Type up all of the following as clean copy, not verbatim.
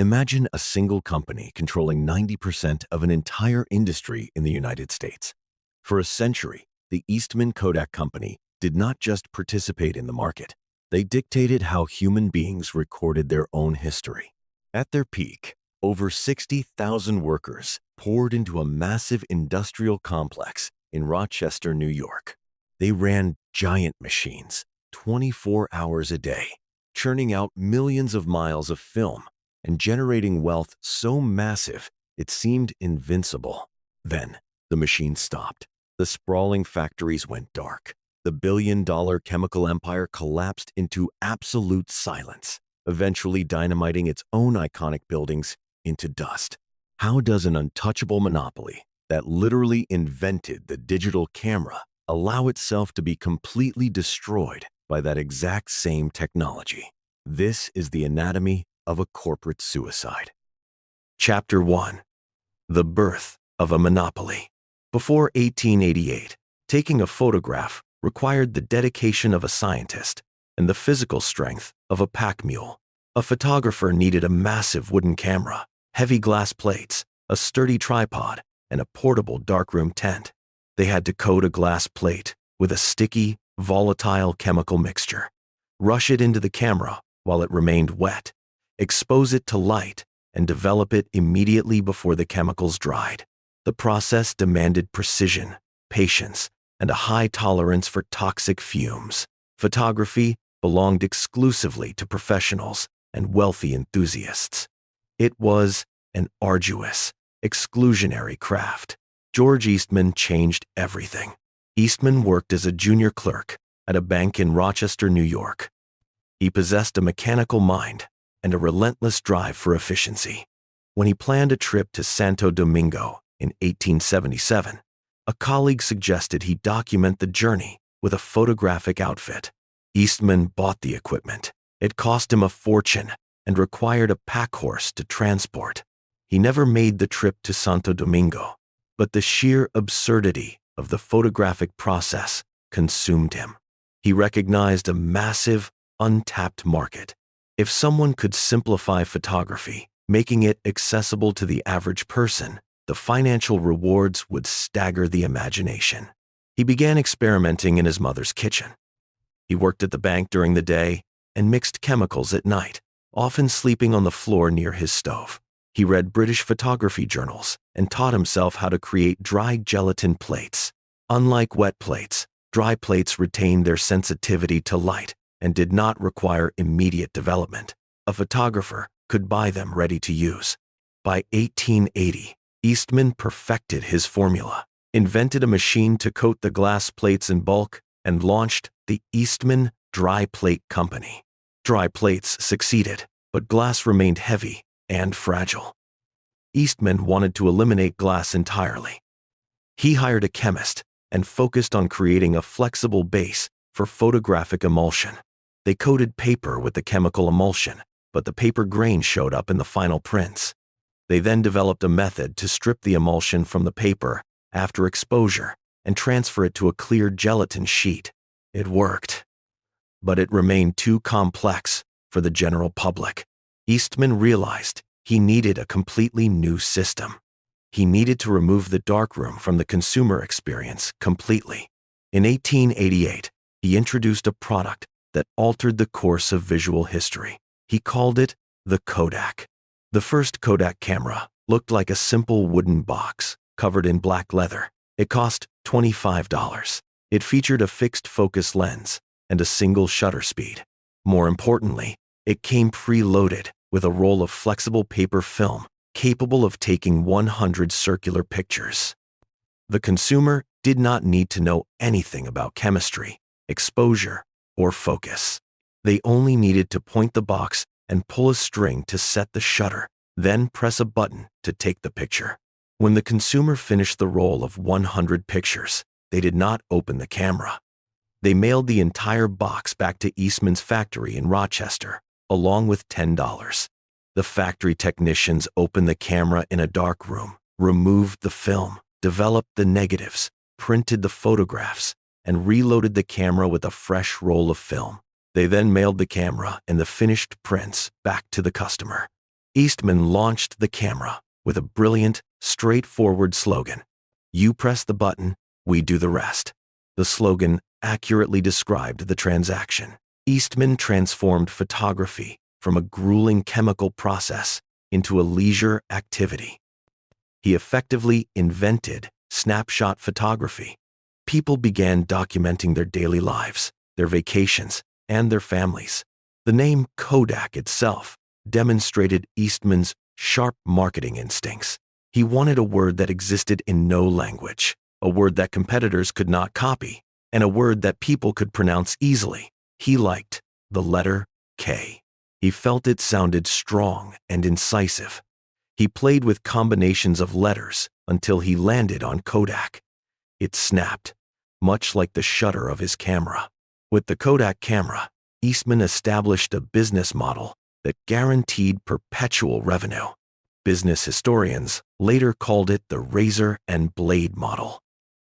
Imagine a single company controlling 90% of an entire industry in the United States. For a century, the Eastman Kodak Company did not just participate in the market. They dictated how human beings recorded their own history. At their peak, over 60,000 workers poured into a massive industrial complex in Rochester, New York. They ran giant machines, 24 hours a day, churning out millions of miles of film and generating wealth so massive it seemed invincible. Then, the machine stopped. The sprawling factories went dark. The billion-dollar chemical empire collapsed into absolute silence, eventually dynamiting its own iconic buildings into dust. How does an untouchable monopoly that literally invented the digital camera allow itself to be completely destroyed by that exact same technology? This is the anatomy of a corporate suicide. Chapter 1. The Birth of a Monopoly. Before 1888, taking a photograph required the dedication of a scientist and the physical strength of a pack mule. A photographer needed a massive wooden camera, heavy glass plates, a sturdy tripod, and a portable darkroom tent. They had to coat a glass plate with a sticky, volatile chemical mixture, rush it into the camera while it remained wet, expose it to light, and develop it immediately before the chemicals dried. The process demanded precision, patience, and a high tolerance for toxic fumes. Photography belonged exclusively to professionals and wealthy enthusiasts. It was an arduous, exclusionary craft. George Eastman changed everything. Eastman worked as a junior clerk at a bank in Rochester, New York. He possessed a mechanical mind and a relentless drive for efficiency. When he planned a trip to Santo Domingo in 1877, a colleague suggested he document the journey with a photographic outfit. Eastman bought the equipment. It cost him a fortune and required a pack horse to transport. He never made the trip to Santo Domingo, but the sheer absurdity of the photographic process consumed him. He recognized a massive, untapped market. If someone could simplify photography, making it accessible to the average person, the financial rewards would stagger the imagination. He began experimenting in his mother's kitchen. He worked at the bank during the day and mixed chemicals at night, often sleeping on the floor near his stove. He read British photography journals and taught himself how to create dry gelatin plates. Unlike wet plates, dry plates retained their sensitivity to light and did not require immediate development. A photographer could buy them ready to use. By 1880, Eastman perfected his formula, invented a machine to coat the glass plates in bulk, and launched the Eastman Dry Plate Company. Dry plates succeeded, but glass remained heavy and fragile. Eastman wanted to eliminate glass entirely. He hired a chemist and focused on creating a flexible base for photographic emulsion. They coated paper with the chemical emulsion, but the paper grain showed up in the final prints. They then developed a method to strip the emulsion from the paper after exposure and transfer it to a clear gelatin sheet. It worked, but it remained too complex for the general public. Eastman realized he needed a completely new system. He needed to remove the darkroom from the consumer experience completely. In 1888, he introduced a product that altered the course of visual history. He called it the Kodak. The first Kodak camera looked like a simple wooden box covered in black leather. It cost $25. It featured a fixed focus lens and a single shutter speed. More importantly, it came preloaded with a roll of flexible paper film capable of taking 100 circular pictures. The consumer did not need to know anything about chemistry, exposure, or focus. They only needed to point the box and pull a string to set the shutter, then press a button to take the picture. When the consumer finished the roll of 100 pictures, they did not open the camera. They mailed the entire box back to Eastman's factory in Rochester, along with $10. The factory technicians opened the camera in a dark room, removed the film, developed the negatives, printed the photographs, and reloaded the camera with a fresh roll of film. They then mailed the camera and the finished prints back to the customer. Eastman launched the camera with a brilliant, straightforward slogan: "You press the button, we do the rest." The slogan accurately described the transaction. Eastman transformed photography from a grueling chemical process into a leisure activity. He effectively invented snapshot photography. People began documenting their daily lives, their vacations, and their families. The name Kodak itself demonstrated Eastman's sharp marketing instincts. He wanted a word that existed in no language, a word that competitors could not copy, and a word that people could pronounce easily. He liked the letter K. He felt it sounded strong and incisive. He played with combinations of letters until he landed on Kodak. It snapped, much like the shutter of his camera. With the Kodak camera, Eastman established a business model that guaranteed perpetual revenue. Business historians later called it the razor and blade model.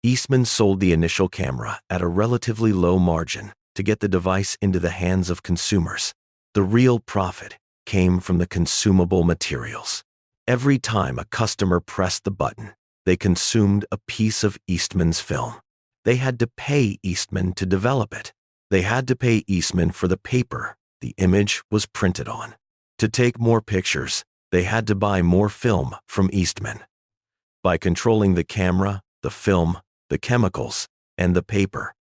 Eastman sold the initial camera at a relatively low margin to get the device into the hands of consumers. The real profit came from the consumable materials. Every time a customer pressed the button, they consumed a piece of Eastman's film. They had to pay Eastman to develop it. They had to pay Eastman for the paper the image was printed on. To take more pictures, they had to buy more film from Eastman. By controlling the camera, the film, the chemicals, and the paper,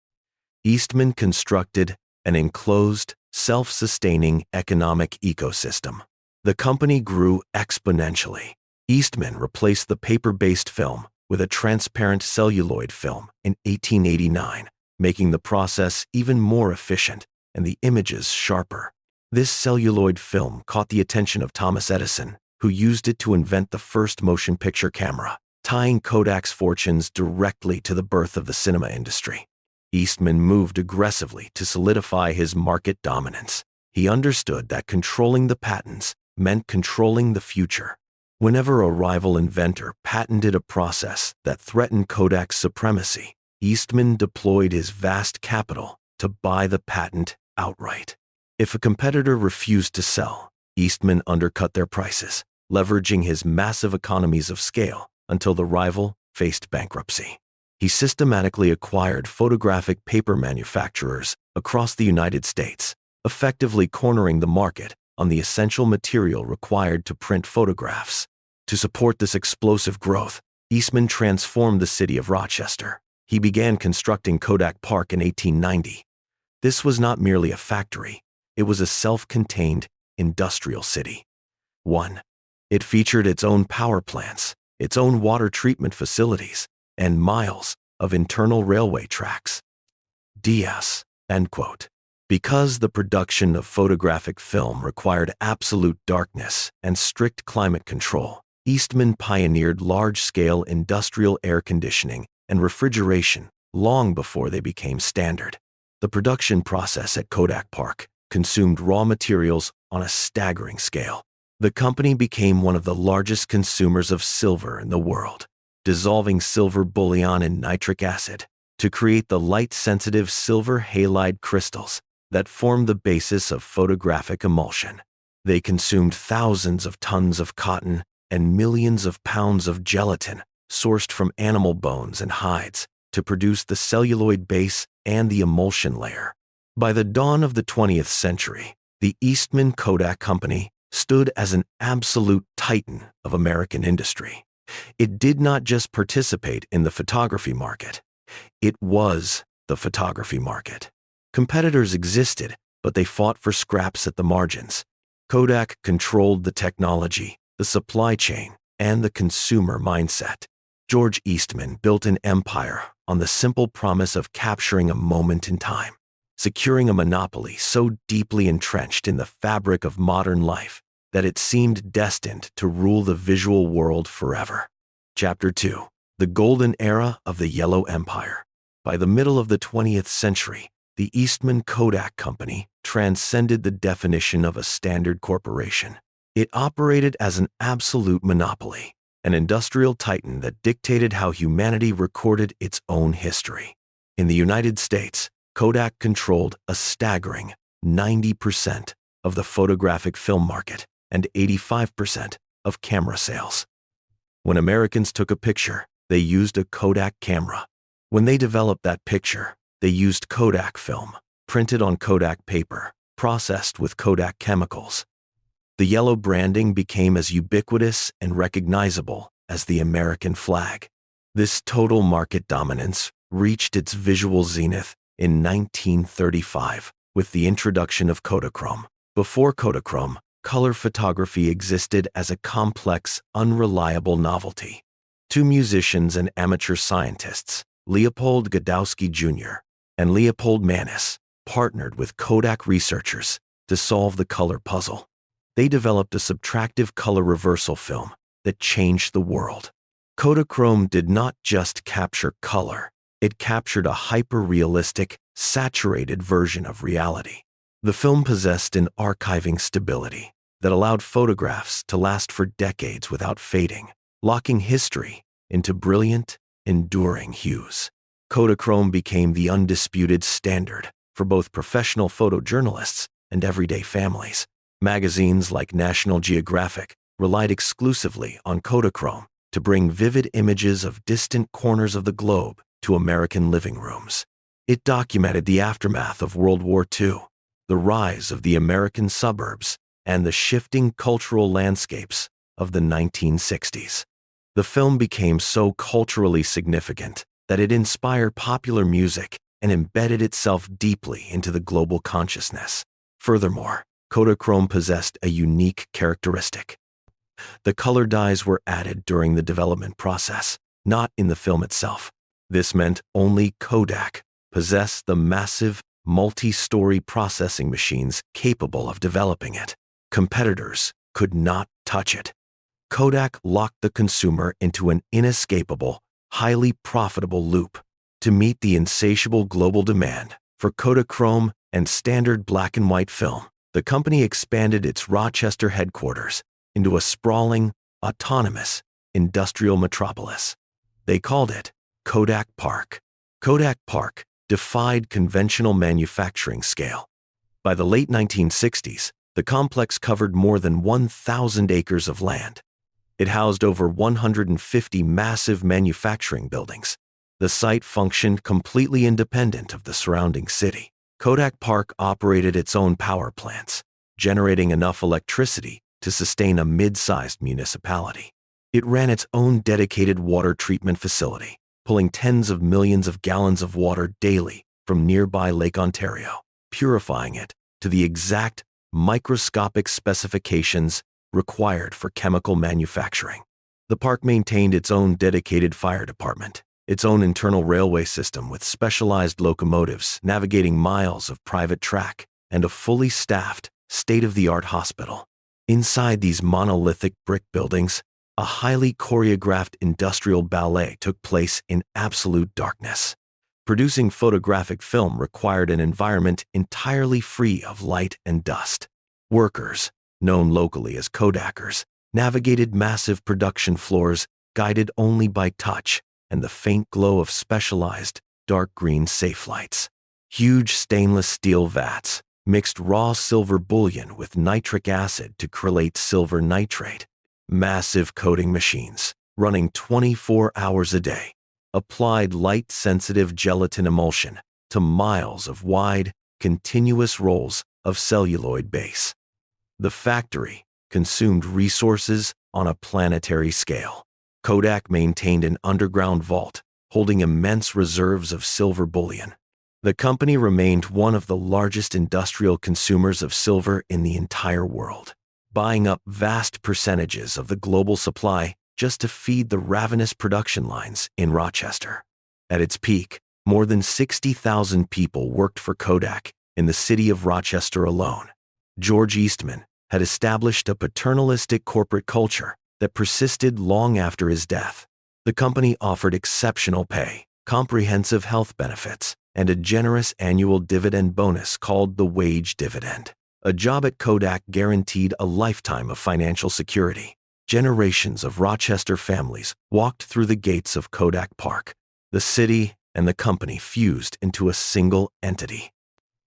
Eastman constructed an enclosed, self-sustaining economic ecosystem. The company grew exponentially. Eastman replaced the paper-based film with a transparent celluloid film in 1889, making the process even more efficient and the images sharper. This celluloid film caught the attention of Thomas Edison, who used it to invent the first motion picture camera, tying Kodak's fortunes directly to the birth of the cinema industry. Eastman moved aggressively to solidify his market dominance. He understood that controlling the patents meant controlling the future. Whenever a rival inventor patented a process that threatened Kodak's supremacy, Eastman deployed his vast capital to buy the patent outright. If a competitor refused to sell, Eastman undercut their prices, leveraging his massive economies of scale until the rival faced bankruptcy. He systematically acquired photographic paper manufacturers across the United States, effectively cornering the market on the essential material required to print photographs. To support this explosive growth, Eastman transformed the city of Rochester. He began constructing Kodak Park in 1890. This was not merely a factory, it was a self-contained industrial city. 1. It featured its own power plants, its own water treatment facilities, and miles of internal railway tracks. DS. End quote. Because the production of photographic film required absolute darkness and strict climate control, Eastman pioneered large-scale industrial air conditioning and refrigeration long before they became standard. The production process at Kodak Park consumed raw materials on a staggering scale. The company became one of the largest consumers of silver in the world, dissolving silver bullion in nitric acid to create the light-sensitive silver halide crystals that form the basis of photographic emulsion. They consumed thousands of tons of cotton and millions of pounds of gelatin sourced from animal bones and hides to produce the celluloid base and the emulsion layer. By the dawn of the 20th century, the Eastman Kodak Company stood as an absolute titan of American industry. It did not just participate in the photography market, it was the photography market. Competitors existed, but they fought for scraps at the margins. Kodak controlled the technology, the supply chain, and the consumer mindset. George Eastman built an empire on the simple promise of capturing a moment in time, securing a monopoly so deeply entrenched in the fabric of modern life that it seemed destined to rule the visual world forever. Chapter 2. The Golden Era of the Yellow Empire. By the middle of the 20th century, the Eastman Kodak Company transcended the definition of a standard corporation. It operated as an absolute monopoly, an industrial titan that dictated how humanity recorded its own history. In the United States, Kodak controlled a staggering 90% of the photographic film market. and 85% of camera sales. When Americans took a picture, they used a Kodak camera. When they developed that picture, they used Kodak film, printed on Kodak paper, processed with Kodak chemicals. The yellow branding became as ubiquitous and recognizable as the American flag. This total market dominance reached its visual zenith in 1935 with the introduction of Kodachrome. Before Kodachrome, color photography existed as a complex, unreliable novelty. Two musicians and amateur scientists, Leopold Godowsky Jr. and Leopold Mannis, partnered with Kodak researchers to solve the color puzzle. They developed a subtractive color reversal film that changed the world. Kodachrome did not just capture color, it captured a hyper-realistic, saturated version of reality. The film possessed an archiving stability that allowed photographs to last for decades without fading, locking history into brilliant, enduring hues. Kodachrome became the undisputed standard for both professional photojournalists and everyday families. Magazines like National Geographic relied exclusively on Kodachrome to bring vivid images of distant corners of the globe to American living rooms. It documented the aftermath of World War II, the rise of the American suburbs, and the shifting cultural landscapes of the 1960s. The film became so culturally significant that it inspired popular music and embedded itself deeply into the global consciousness. Furthermore, Kodachrome possessed a unique characteristic. The color dyes were added during the development process, not in the film itself. This meant only Kodak possessed the massive, multi-story processing machines capable of developing it. Competitors could not touch it. Kodak locked the consumer into an inescapable, highly profitable loop. To meet the insatiable global demand for Kodachrome and standard black and white film, the company expanded its Rochester headquarters into a sprawling, autonomous, industrial metropolis. They called it Kodak Park. Kodak Park defied conventional manufacturing scale. By the late 1960s, the complex covered more than 1,000 acres of land. It housed over 150 massive manufacturing buildings. The site functioned completely independent of the surrounding city. Kodak Park operated its own power plants, generating enough electricity to sustain a mid-sized municipality. It ran its own dedicated water treatment facility, pulling tens of millions of gallons of water daily from nearby Lake Ontario, purifying it to the exact microscopic specifications required for chemical manufacturing. The park maintained its own dedicated fire department, its own internal railway system with specialized locomotives navigating miles of private track, and a fully staffed, state-of-the-art hospital. Inside these monolithic brick buildings, a highly choreographed industrial ballet took place in absolute darkness. Producing photographic film required an environment entirely free of light and dust. Workers, known locally as Kodakers, navigated massive production floors guided only by touch and the faint glow of specialized, dark green safe lights. Huge stainless steel vats mixed raw silver bullion with nitric acid to create silver nitrate. Massive coating machines, running 24 hours a day, applied light-sensitive gelatin emulsion to miles of wide, continuous rolls of celluloid base. The factory consumed resources on a planetary scale. Kodak maintained an underground vault holding immense reserves of silver bullion. The company remained one of the largest industrial consumers of silver in the entire world, buying up vast percentages of the global supply just to feed the ravenous production lines in Rochester. At its peak, more than 60,000 people worked for Kodak in the city of Rochester alone. George Eastman had established a paternalistic corporate culture that persisted long after his death. The company offered exceptional pay, comprehensive health benefits, and a generous annual dividend bonus called the wage dividend. A job at Kodak guaranteed a lifetime of financial security. Generations of Rochester families walked through the gates of Kodak Park. The city and the company fused into a single entity.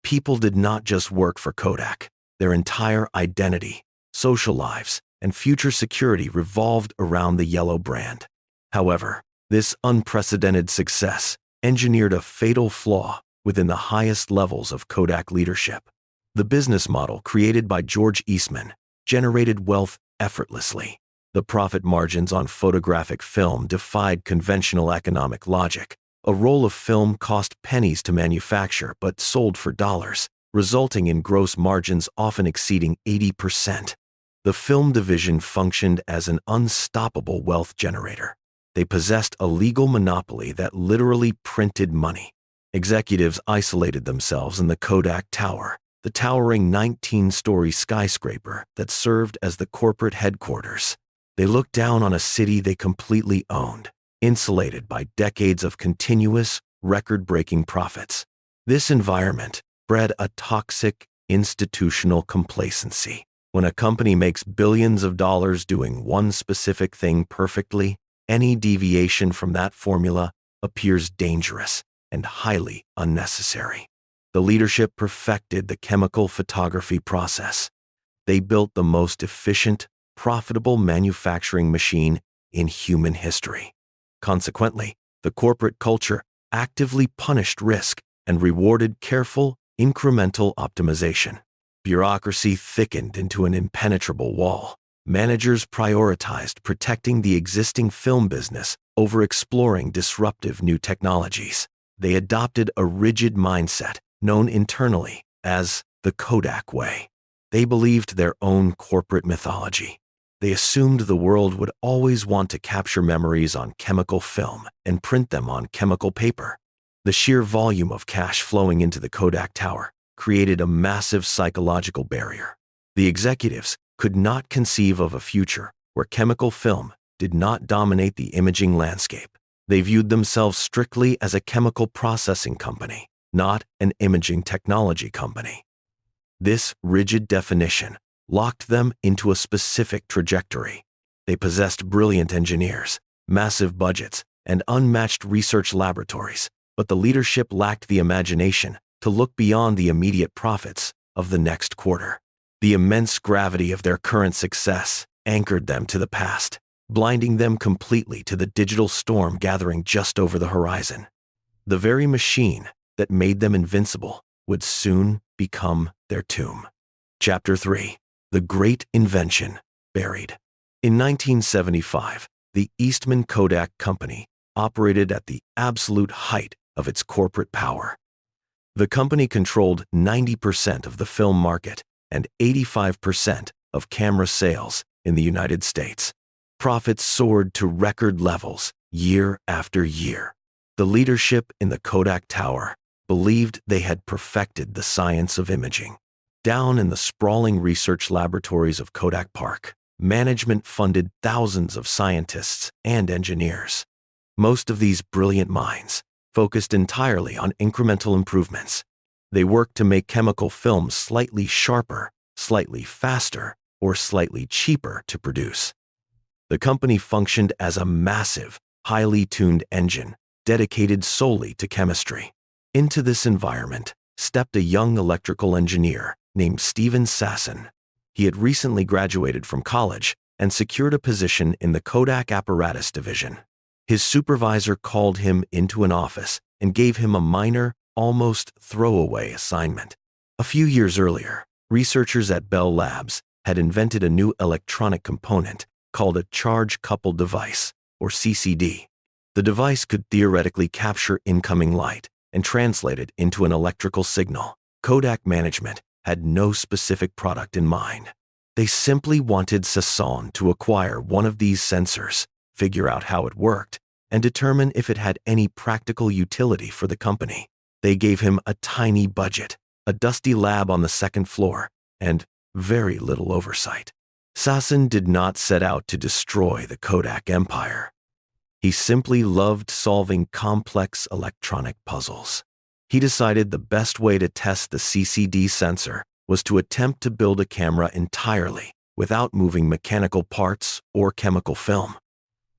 People did not just work for Kodak. Their entire identity, social lives, and future security revolved around the yellow brand. However, this unprecedented success engineered a fatal flaw within the highest levels of Kodak leadership. The business model created by George Eastman generated wealth effortlessly. The profit margins on photographic film defied conventional economic logic. A roll of film cost pennies to manufacture but sold for dollars, resulting in gross margins often exceeding 80%. The film division functioned as an unstoppable wealth generator. They possessed a legal monopoly that literally printed money. Executives isolated themselves in the Kodak Tower, the towering 19-story skyscraper that served as the corporate headquarters. They looked down on a city they completely owned, insulated by decades of continuous, record-breaking profits. This environment bred a toxic, institutional complacency. When a company makes billions of dollars doing one specific thing perfectly, any deviation from that formula appears dangerous and highly unnecessary. The leadership perfected the chemical photography process. They built the most efficient, profitable manufacturing machine in human history. Consequently, the corporate culture actively punished risk and rewarded careful, incremental optimization. Bureaucracy thickened into an impenetrable wall. Managers prioritized protecting the existing film business over exploring disruptive new technologies. They adopted a rigid mindset known internally as the Kodak way. They believed their own corporate mythology. They assumed the world would always want to capture memories on chemical film and print them on chemical paper. The sheer volume of cash flowing into the Kodak Tower created a massive psychological barrier. The executives could not conceive of a future where chemical film did not dominate the imaging landscape. They viewed themselves strictly as a chemical processing company, not an imaging technology company. This rigid definition locked them into a specific trajectory. They possessed brilliant engineers, massive budgets, and unmatched research laboratories, but the leadership lacked the imagination to look beyond the immediate profits of the next quarter. The immense gravity of their current success anchored them to the past, blinding them completely to the digital storm gathering just over the horizon. The very machine that made them invincible would soon become their tomb. Chapter 3. The Great Invention Buried. In 1975, the Eastman Kodak Company operated at the absolute height of its corporate power. The company controlled 90% of the film market and 85% of camera sales in the United States. Profits soared to record levels year after year. The leadership in the Kodak Tower believed they had perfected the science of imaging. Down in the sprawling research laboratories of Kodak Park, management funded thousands of scientists and engineers. Most of these brilliant minds focused entirely on incremental improvements. They worked to make chemical films slightly sharper, slightly faster, or slightly cheaper to produce. The company functioned as a massive, highly tuned engine dedicated solely to chemistry. Into this environment stepped a young electrical engineer named Stephen Sasson. He had recently graduated from college and secured a position in the Kodak apparatus division. His supervisor called him into an office and gave him a minor, almost throwaway assignment. A few years earlier, researchers at Bell Labs had invented a new electronic component called a charge-coupled device, or CCD. The device could theoretically capture incoming light and translate it into an electrical signal. Kodak management had no specific product in mind. They simply wanted Sasson to acquire one of these sensors, figure out how it worked, and determine if it had any practical utility for the company. They gave him a tiny budget, a dusty lab on the second floor, and very little oversight. Sasson did not set out to destroy the Kodak empire. He simply loved solving complex electronic puzzles. He decided the best way to test the CCD sensor was to attempt to build a camera entirely without moving mechanical parts or chemical film.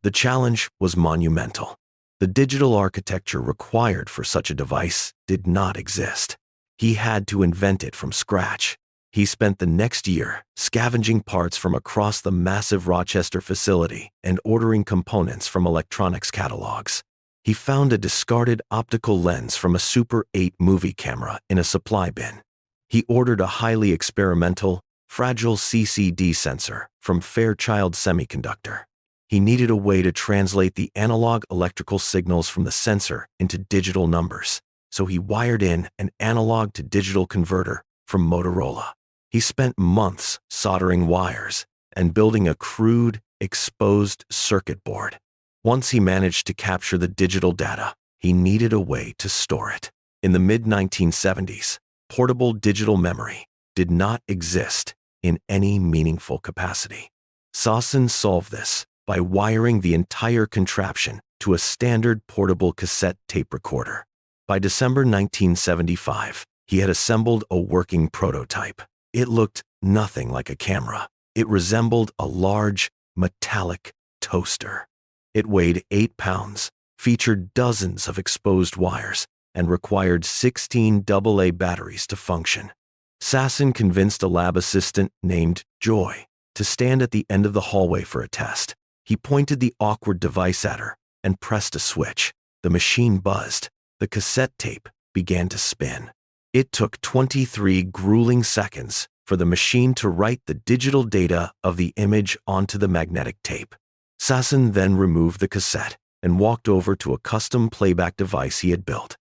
The challenge was monumental. The digital architecture required for such a device did not exist. He had to invent it from scratch. He spent the next year scavenging parts from across the massive Rochester facility and ordering components from electronics catalogs. He found a discarded optical lens from a Super 8 movie camera in a supply bin. He ordered a highly experimental, fragile CCD sensor from Fairchild Semiconductor. He needed a way to translate the analog electrical signals from the sensor into digital numbers, so he wired in an analog-to-digital converter from Motorola. He spent months soldering wires and building a crude, exposed circuit board. Once he managed to capture the digital data, he needed a way to store it. In the mid-1970s, portable digital memory did not exist in any meaningful capacity. Sasson solved this by wiring the entire contraption to a standard portable cassette tape recorder. By December 1975, he had assembled a working prototype. It looked nothing like a camera. It resembled a large, metallic toaster. It weighed 8 pounds, featured dozens of exposed wires, and required 16 AA batteries to function. Sasson convinced a lab assistant named Joy to stand at the end of the hallway for a test. He pointed the awkward device at her and pressed a switch. The machine buzzed. The cassette tape began to spin. It took 23 grueling seconds for the machine to write the digital data of the image onto the magnetic tape. Sasson then removed the cassette and walked over to a custom playback device he had built.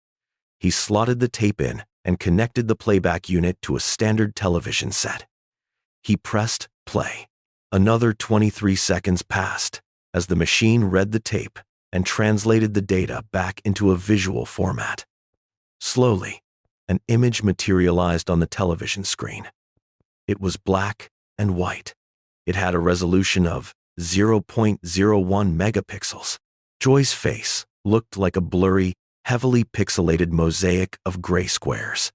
He slotted the tape in and connected the playback unit to a standard television set. He pressed play. Another 23 seconds passed as the machine read the tape and translated the data back into a visual format. Slowly, an image materialized on the television screen. It was black and white. It had a resolution of 0.01 megapixels. Joy's face looked like a blurry, heavily pixelated mosaic of gray squares.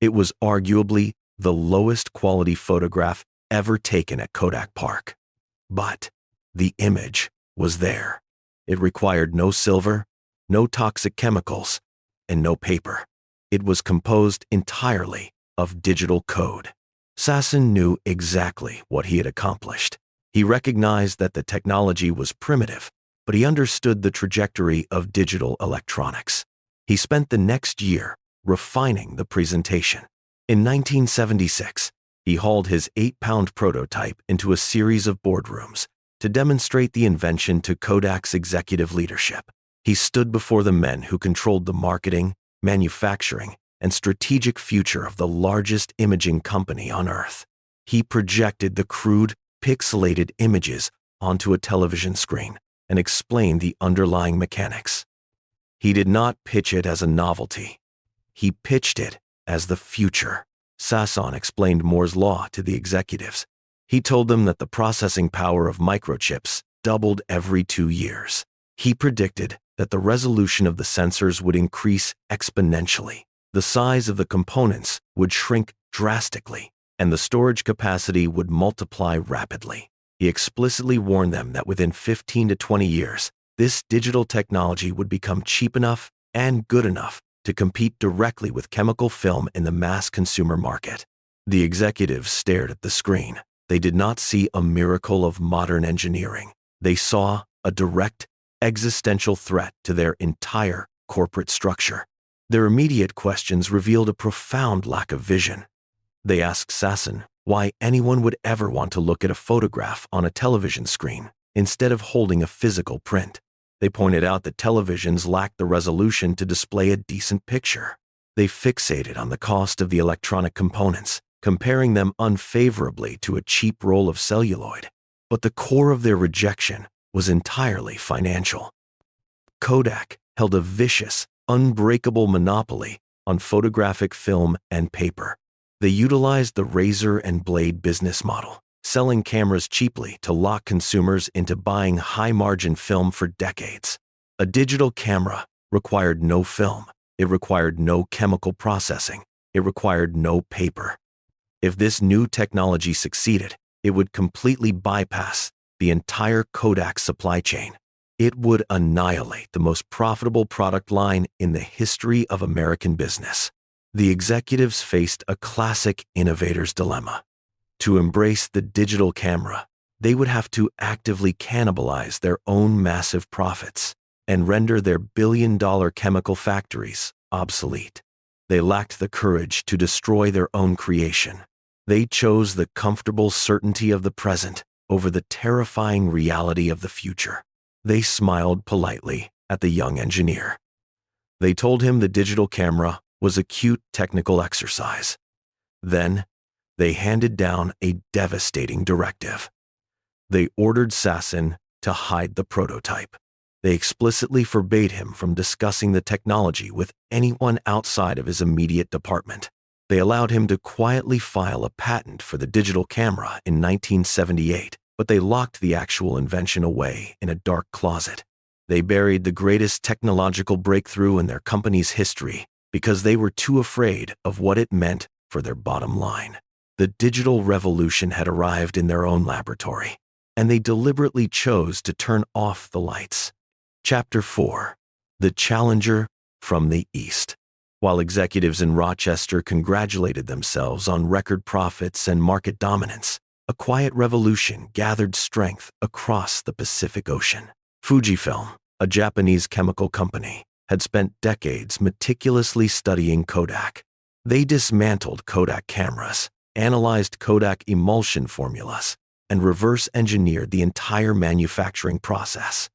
It was arguably the lowest quality photograph ever taken at Kodak Park. But the image was there. It required no silver, no toxic chemicals, and no paper. It was composed entirely of digital code. Sasson knew exactly what he had accomplished. He recognized that the technology was primitive, but he understood the trajectory of digital electronics. He spent the next year refining the presentation. In 1976, he hauled his 8-pound prototype into a series of boardrooms to demonstrate the invention to Kodak's executive leadership. He stood before the men who controlled the marketing, manufacturing, and strategic future of the largest imaging company on Earth. He projected the crude, pixelated images onto a television screen and explained the underlying mechanics. He did not pitch it as a novelty. He pitched it as the future. Sasson explained Moore's law to the executives. He told them that the processing power of microchips doubled every 2 years. He predicted that the resolution of the sensors would increase exponentially. The size of the components would shrink drastically, and the storage capacity would multiply rapidly. He explicitly warned them that within 15 to 20 years, this digital technology would become cheap enough and good enough to compete directly with chemical film in the mass consumer market. The executives stared at the screen. They did not see a miracle of modern engineering. They saw a direct, existential threat to their entire corporate structure. Their immediate questions revealed a profound lack of vision. They asked Sasson why anyone would ever want to look at a photograph on a television screen instead of holding a physical print. They pointed out that televisions lacked the resolution to display a decent picture. They fixated on the cost of the electronic components, comparing them unfavorably to a cheap roll of celluloid. But the core of their rejection was entirely financial. Kodak held a vicious, unbreakable monopoly on photographic film and paper. They utilized the razor and blade business model, selling cameras cheaply to lock consumers into buying high-margin film for decades. A digital camera required no film. It required no chemical processing. It required no paper. If this new technology succeeded, it would completely bypass the entire Kodak supply chain. It would annihilate the most profitable product line in the history of American business. The executives faced a classic innovator's dilemma. To embrace the digital camera, they would have to actively cannibalize their own massive profits and render their billion-dollar chemical factories obsolete. They lacked the courage to destroy their own creation. They chose the comfortable certainty of the present over the terrifying reality of the future. They smiled politely at the young engineer. They told him the digital camera was a cute technical exercise. Then, they handed down a devastating directive. They ordered Sasson to hide the prototype. They explicitly forbade him from discussing the technology with anyone outside of his immediate department. They allowed him to quietly file a patent for the digital camera in 1978, but they locked the actual invention away in a dark closet. They buried the greatest technological breakthrough in their company's history because they were too afraid of what it meant for their bottom line. The digital revolution had arrived in their own laboratory, and they deliberately chose to turn off the lights. Chapter 4. The Challenger from the East. While executives in Rochester congratulated themselves on record profits and market dominance, a quiet revolution gathered strength across the Pacific Ocean. Fujifilm, a Japanese chemical company, had spent decades meticulously studying Kodak. They dismantled Kodak cameras, analyzed Kodak emulsion formulas, and reverse-engineered the entire manufacturing process.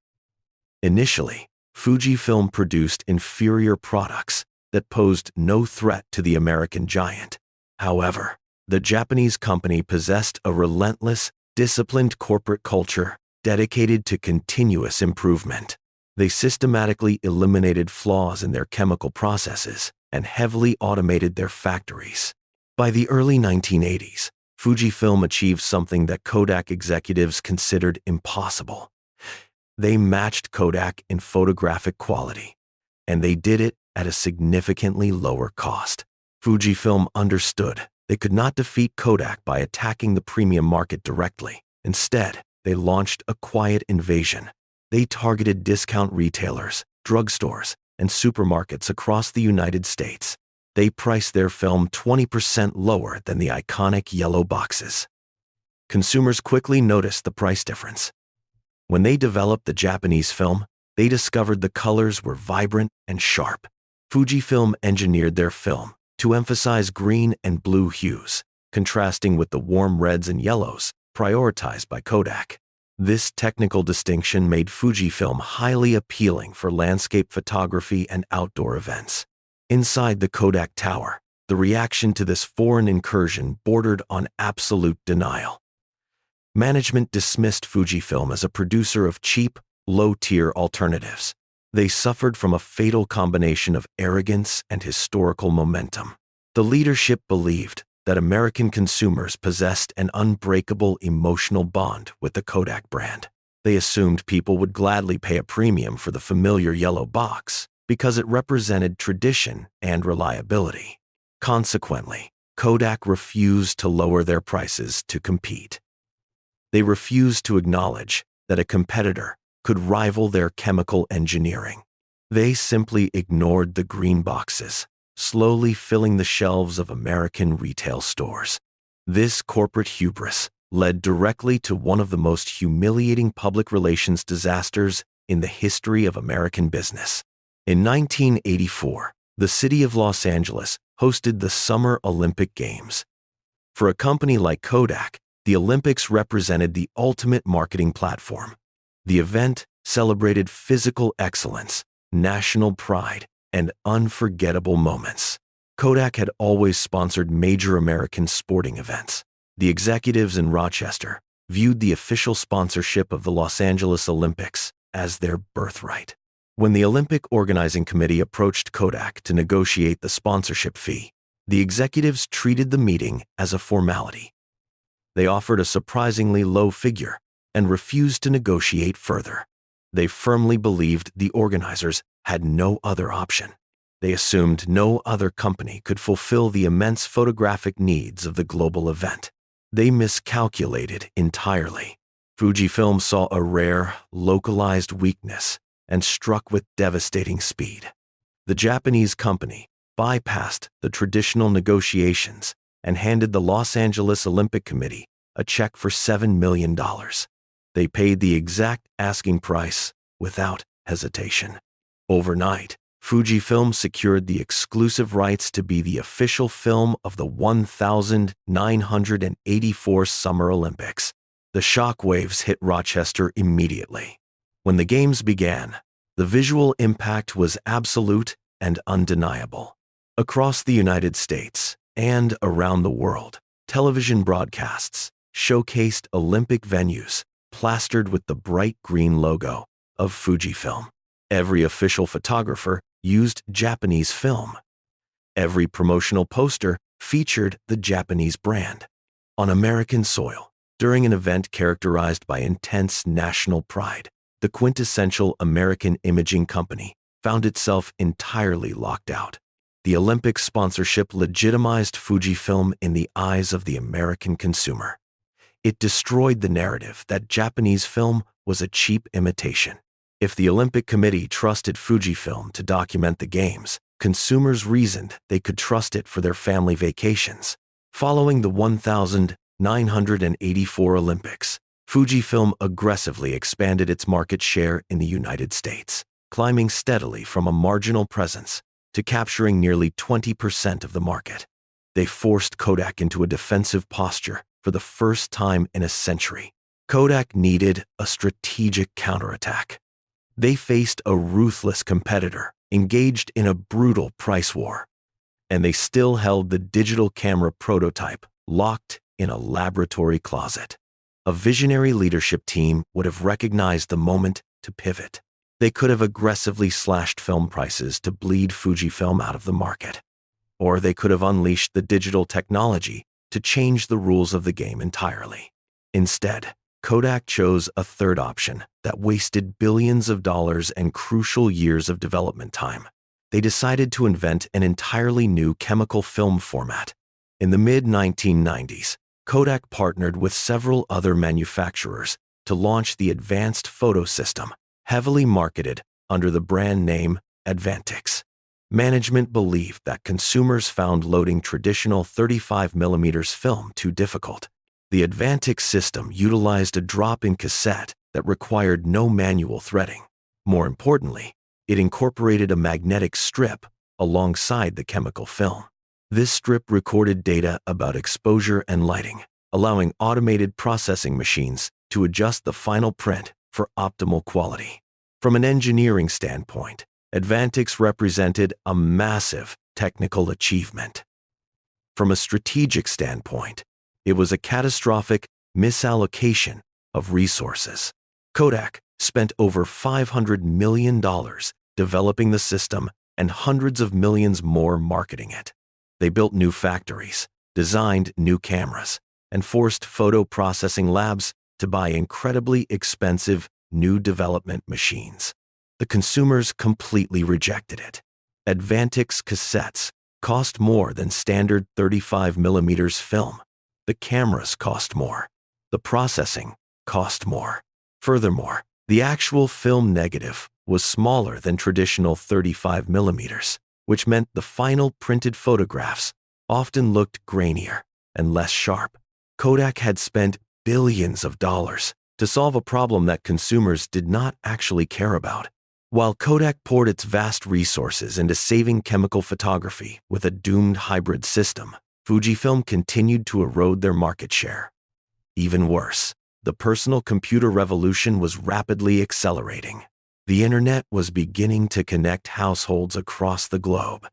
Initially, Fujifilm produced inferior products that posed no threat to the American giant. However, the Japanese company possessed a relentless, disciplined corporate culture dedicated to continuous improvement. They systematically eliminated flaws in their chemical processes and heavily automated their factories. By the early 1980s, Fujifilm achieved something that Kodak executives considered impossible. They matched Kodak in photographic quality, and they did it at a significantly lower cost. Fujifilm understood they could not defeat Kodak by attacking the premium market directly. Instead, they launched a quiet invasion. They targeted discount retailers, drugstores, and supermarkets across the United States. They priced their film 20% lower than the iconic yellow boxes. Consumers quickly noticed the price difference. When they developed the Japanese film, they discovered the colors were vibrant and sharp. Fujifilm engineered their film to emphasize green and blue hues, contrasting with the warm reds and yellows prioritized by Kodak. This technical distinction made Fujifilm highly appealing for landscape photography and outdoor events. Inside the Kodak Tower, the reaction to this foreign incursion bordered on absolute denial. Management dismissed Fujifilm as a producer of cheap, low-tier alternatives. They suffered from a fatal combination of arrogance and historical momentum. The leadership believed that American consumers possessed an unbreakable emotional bond with the Kodak brand. They assumed people would gladly pay a premium for the familiar yellow box because it represented tradition and reliability. Consequently, Kodak refused to lower their prices to compete. They refused to acknowledge that a competitor could rival their chemical engineering. They simply ignored the green boxes, slowly filling the shelves of American retail stores. This corporate hubris led directly to one of the most humiliating public relations disasters in the history of American business. In 1984, the city of Los Angeles hosted the Summer Olympic Games. For a company like Kodak, the Olympics represented the ultimate marketing platform. The event celebrated physical excellence, national pride, and unforgettable moments. Kodak had always sponsored major American sporting events. The executives in Rochester viewed the official sponsorship of the Los Angeles Olympics as their birthright. When the Olympic Organizing Committee approached Kodak to negotiate the sponsorship fee, the executives treated the meeting as a formality. They offered a surprisingly low figure and refused to negotiate further. They firmly believed the organizers had no other option. They assumed no other company could fulfill the immense photographic needs of the global event. They miscalculated entirely. Fujifilm saw a rare, localized weakness and struck with devastating speed. The Japanese company bypassed the traditional negotiations and handed the Los Angeles Olympic Committee a check for $7 million. They paid the exact asking price without hesitation. Overnight, Fujifilm secured the exclusive rights to be the official film of the 1984 Summer Olympics. The shockwaves hit Rochester immediately. When the games began, the visual impact was absolute and undeniable. Across the United States and around the world, television broadcasts showcased Olympic venues plastered with the bright green logo of Fujifilm. Every official photographer used Japanese film. Every promotional poster featured the Japanese brand. On American soil, during an event characterized by intense national pride, the quintessential American imaging company found itself entirely locked out. The Olympic sponsorship legitimized Fujifilm in the eyes of the American consumer. It destroyed the narrative that Japanese film was a cheap imitation. If the Olympic Committee trusted Fujifilm to document the games, consumers reasoned they could trust it for their family vacations. Following the 1984 Olympics, Fujifilm aggressively expanded its market share in the United States, climbing steadily from a marginal presence to capturing nearly 20% of the market. They forced Kodak into a defensive posture for the first time in a century. Kodak needed a strategic counterattack. They faced a ruthless competitor engaged in a brutal price war, and they still held the digital camera prototype locked in a laboratory closet. A visionary leadership team would have recognized the moment to pivot. They could have aggressively slashed film prices to bleed Fujifilm out of the market, or they could have unleashed the digital technology to change the rules of the game entirely. Instead, Kodak chose a third option that wasted billions of dollars and crucial years of development time. They decided to invent an entirely new chemical film format. In the mid-1990s, Kodak partnered with several other manufacturers to launch the Advanced Photo System, heavily marketed under the brand name Advantix. Management believed that consumers found loading traditional 35mm film too difficult. The Advantix system utilized a drop-in cassette that required no manual threading. More importantly, it incorporated a magnetic strip alongside the chemical film. This strip recorded data about exposure and lighting, allowing automated processing machines to adjust the final print for optimal quality. From an engineering standpoint, Advantix represented a massive technical achievement. From a strategic standpoint, it was a catastrophic misallocation of resources. Kodak spent over $500 million developing the system and hundreds of millions more marketing it. They built new factories, designed new cameras, and forced photo processing labs to buy incredibly expensive new development machines. The consumers completely rejected it. Advantix cassettes cost more than standard 35mm film. The cameras cost more. The processing cost more. Furthermore, the actual film negative was smaller than traditional 35mm, which meant the final printed photographs often looked grainier and less sharp. Kodak had spent billions of dollars to solve a problem that consumers did not actually care about. While Kodak poured its vast resources into saving chemical photography with a doomed hybrid system, Fujifilm continued to erode their market share. Even worse, the personal computer revolution was rapidly accelerating. The internet was beginning to connect households across the globe.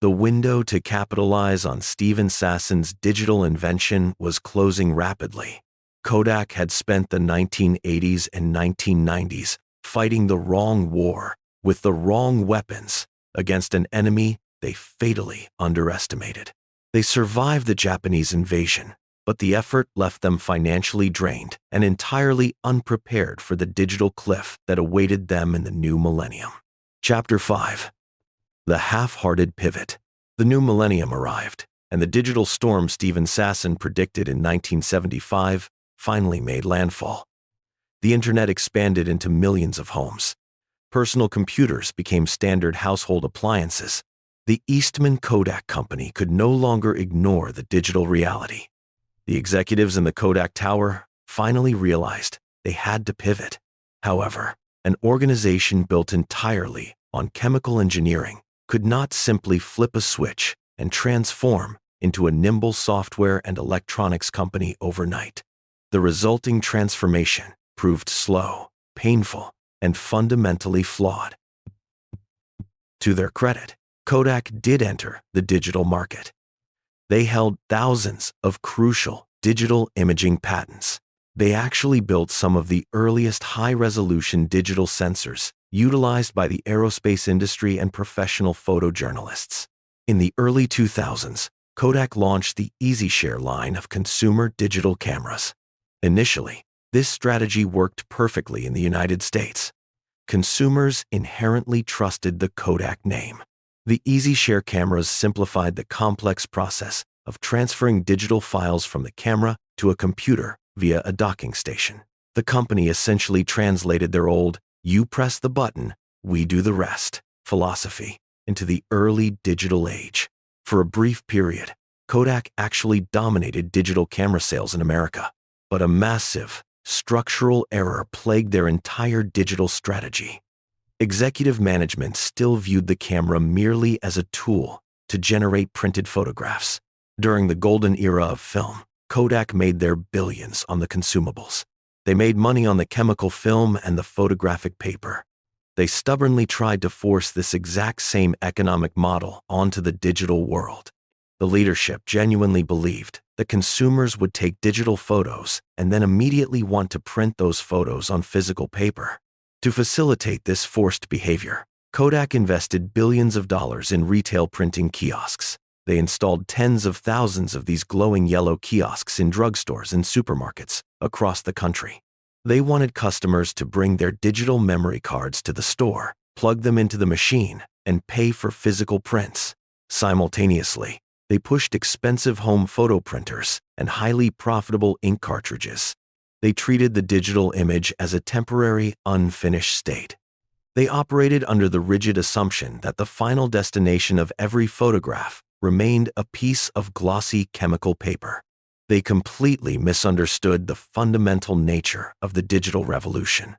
The window to capitalize on Steven Sassen's digital invention was closing rapidly. Kodak had spent the 1980s and 1990s fighting the wrong war with the wrong weapons against an enemy they fatally underestimated. They survived the Japanese invasion, but the effort left them financially drained and entirely unprepared for the digital cliff that awaited them in the new millennium. Chapter 5. The Half-Hearted Pivot. The new millennium arrived, and the digital storm Steven Sassen predicted in 1975 finally made landfall. The internet expanded into millions of homes. Personal computers became standard household appliances. The Eastman Kodak Company could no longer ignore the digital reality. The executives in the Kodak Tower finally realized they had to pivot. However, an organization built entirely on chemical engineering could not simply flip a switch and transform into a nimble software and electronics company overnight. The resulting transformation proved slow, painful, and fundamentally flawed. To their credit, Kodak did enter the digital market. They held thousands of crucial digital imaging patents. They actually built some of the earliest high-resolution digital sensors utilized by the aerospace industry and professional photojournalists. In the early 2000s, Kodak launched the EasyShare line of consumer digital cameras. Initially, this strategy worked perfectly in the United States. Consumers inherently trusted the Kodak name. The EasyShare cameras simplified the complex process of transferring digital files from the camera to a computer via a docking station. The company essentially translated their old "you press the button, we do the rest" philosophy into the early digital age. For a brief period, Kodak actually dominated digital camera sales in America, but a massive structural error plagued their entire digital strategy. Executive management still viewed the camera merely as a tool to generate printed photographs. During the golden era of film, Kodak made their billions on the consumables. They made money on the chemical film and the photographic paper. They stubbornly tried to force this exact same economic model onto the digital world. The leadership genuinely believed that consumers would take digital photos and then immediately want to print those photos on physical paper. To facilitate this forced behavior, Kodak invested billions of dollars in retail printing kiosks. They installed tens of thousands of these glowing yellow kiosks in drugstores and supermarkets across the country. They wanted customers to bring their digital memory cards to the store, plug them into the machine, and pay for physical prints. Simultaneously, they pushed expensive home photo printers and highly profitable ink cartridges. They treated the digital image as a temporary, unfinished state. They operated under the rigid assumption that the final destination of every photograph remained a piece of glossy chemical paper. They completely misunderstood the fundamental nature of the digital revolution.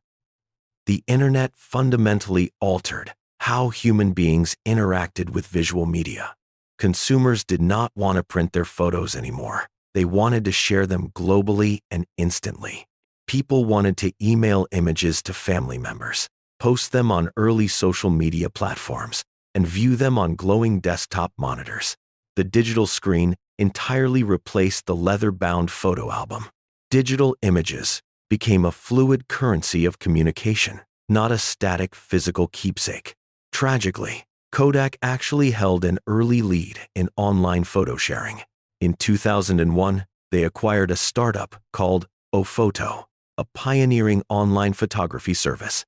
The internet fundamentally altered how human beings interacted with visual media. Consumers did not want to print their photos anymore. They wanted to share them globally and instantly. People wanted to email images to family members, post them on early social media platforms, and view them on glowing desktop monitors. The digital screen entirely replaced the leather-bound photo album. Digital images became a fluid currency of communication, not a static physical keepsake. Tragically, Kodak actually held an early lead in online photo sharing. In 2001, they acquired a startup called Ophoto, a pioneering online photography service.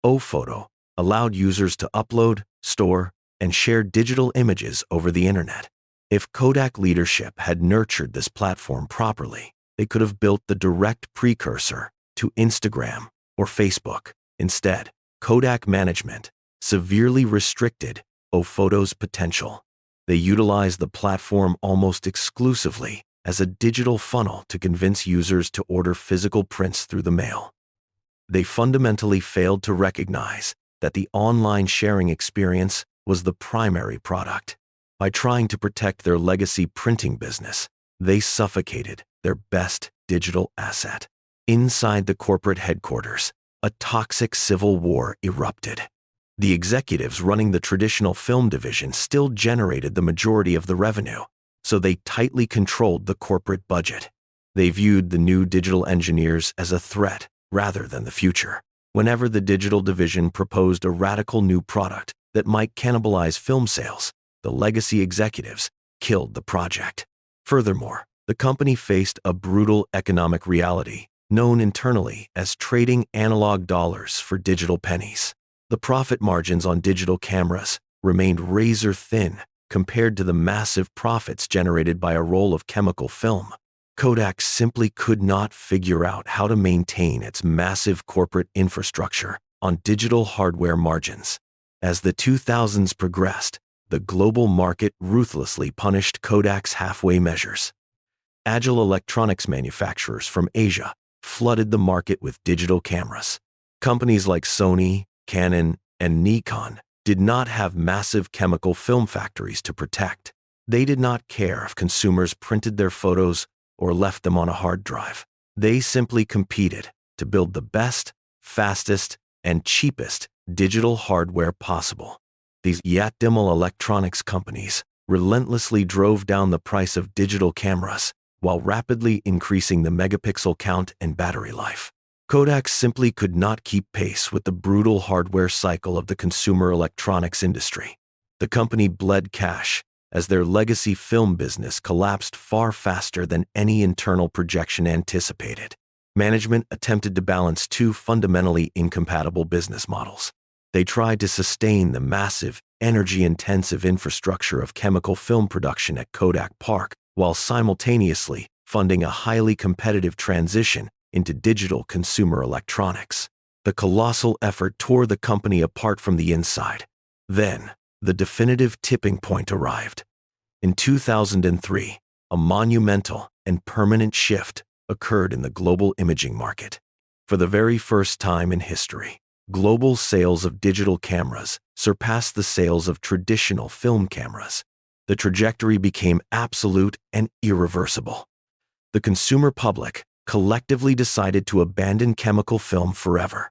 Ophoto allowed users to upload, store, and share digital images over the internet. If Kodak leadership had nurtured this platform properly, they could have built the direct precursor to Instagram or Facebook. Instead, Kodak management severely restricted Ophoto's potential. They utilized the platform almost exclusively as a digital funnel to convince users to order physical prints through the mail. They fundamentally failed to recognize that the online sharing experience was the primary product. By trying to protect their legacy printing business, they suffocated their best digital asset. Inside the corporate headquarters, a toxic civil war erupted. The executives running the traditional film division still generated the majority of the revenue, so they tightly controlled the corporate budget. They viewed the new digital engineers as a threat rather than the future. Whenever the digital division proposed a radical new product that might cannibalize film sales, the legacy executives killed the project. Furthermore, the company faced a brutal economic reality known internally as trading analog dollars for digital pennies. The profit margins on digital cameras remained razor thin compared to the massive profits generated by a roll of chemical film. Kodak simply could not figure out how to maintain its massive corporate infrastructure on digital hardware margins. As the 2000s progressed, the global market ruthlessly punished Kodak's halfway measures. Agile electronics manufacturers from Asia flooded the market with digital cameras. Companies like Sony, Canon, and Nikon did not have massive chemical film factories to protect. They did not care if consumers printed their photos or left them on a hard drive. They simply competed to build the best, fastest, and cheapest digital hardware possible. These Yatdimal electronics companies relentlessly drove down the price of digital cameras while rapidly increasing the megapixel count and battery life. Kodak simply could not keep pace with the brutal hardware cycle of the consumer electronics industry. The company bled cash as their legacy film business collapsed far faster than any internal projection anticipated. Management attempted to balance two fundamentally incompatible business models. They tried to sustain the massive, energy-intensive infrastructure of chemical film production at Kodak Park while simultaneously funding a highly competitive transition into digital consumer electronics. The colossal effort tore the company apart from the inside. Then, the definitive tipping point arrived. In 2003, a monumental and permanent shift occurred in the global imaging market. For the very first time in history, global sales of digital cameras surpassed the sales of traditional film cameras. The trajectory became absolute and irreversible. The consumer public collectively decided to abandon chemical film forever.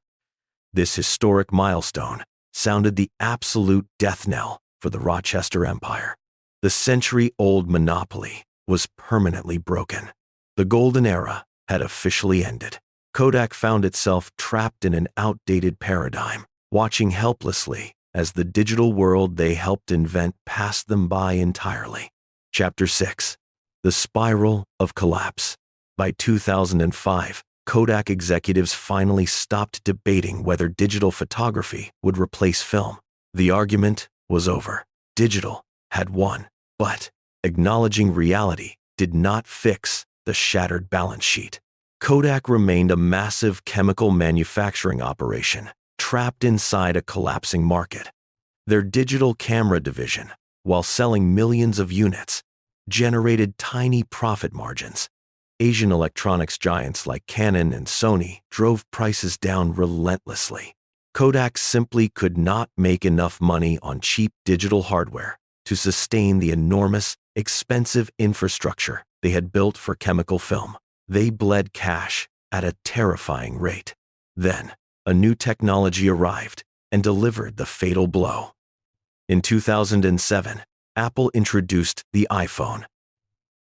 This historic milestone sounded the absolute death knell for the Rochester Empire. The century-old monopoly was permanently broken. The golden era had officially ended. Kodak found itself trapped in an outdated paradigm, watching helplessly as the digital world they helped invent passed them by entirely. Chapter 6. The Spiral of Collapse. By 2005, Kodak executives finally stopped debating whether digital photography would replace film. The argument was over. Digital had won, but acknowledging reality did not fix the shattered balance sheet. Kodak remained a massive chemical manufacturing operation, trapped inside a collapsing market. Their digital camera division, while selling millions of units, generated tiny profit margins. Asian electronics giants like Canon and Sony drove prices down relentlessly. Kodak simply could not make enough money on cheap digital hardware to sustain the enormous, expensive infrastructure they had built for chemical film. They bled cash at a terrifying rate. Then, a new technology arrived and delivered the fatal blow. In 2007, Apple introduced the iPhone.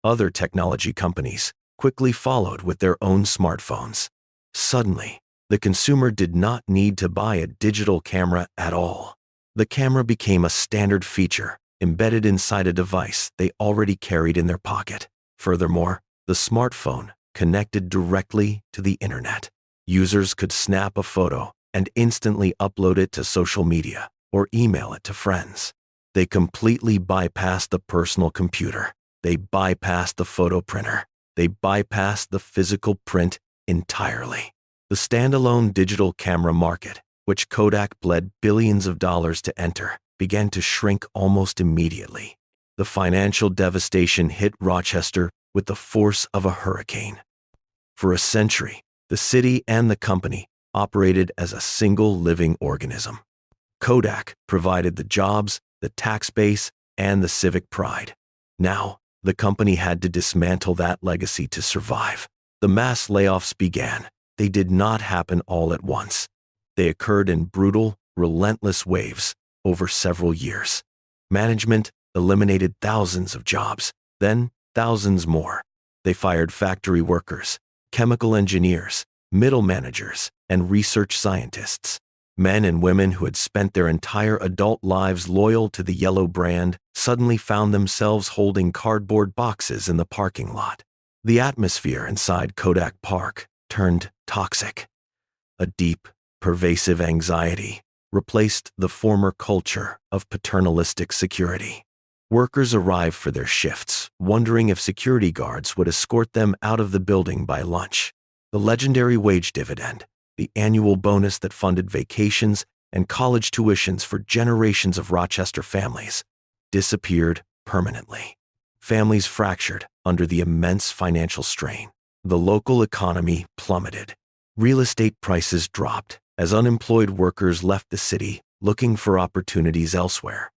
Other technology companies quickly followed with their own smartphones. Suddenly, the consumer did not need to buy a digital camera at all. The camera became a standard feature embedded inside a device they already carried in their pocket. Furthermore, the smartphone connected directly to the internet. Users could snap a photo and instantly upload it to social media or email it to friends. They completely bypassed the personal computer. They bypassed the photo printer. They bypassed the physical print entirely. The standalone digital camera market, which Kodak bled billions of dollars to enter, began to shrink almost immediately. The financial devastation hit Rochester with the force of a hurricane. For a century, the city and the company operated as a single living organism. Kodak provided the jobs, the tax base, and the civic pride. Now, the company had to dismantle that legacy to survive. The mass layoffs began. They did not happen all at once. They occurred in brutal, relentless waves over several years. Management eliminated thousands of jobs, then thousands more. They fired factory workers, chemical engineers, middle managers, and research scientists. Men and women who had spent their entire adult lives loyal to the yellow brand suddenly found themselves holding cardboard boxes in the parking lot. The atmosphere inside Kodak Park turned toxic. A deep, pervasive anxiety replaced the former culture of paternalistic security. Workers arrived for their shifts, wondering if security guards would escort them out of the building by lunch. The legendary wage dividend, the annual bonus that funded vacations and college tuitions for generations of Rochester families, disappeared permanently. Families fractured under the immense financial strain. The local economy plummeted. Real estate prices dropped as unemployed workers left the city looking for opportunities elsewhere.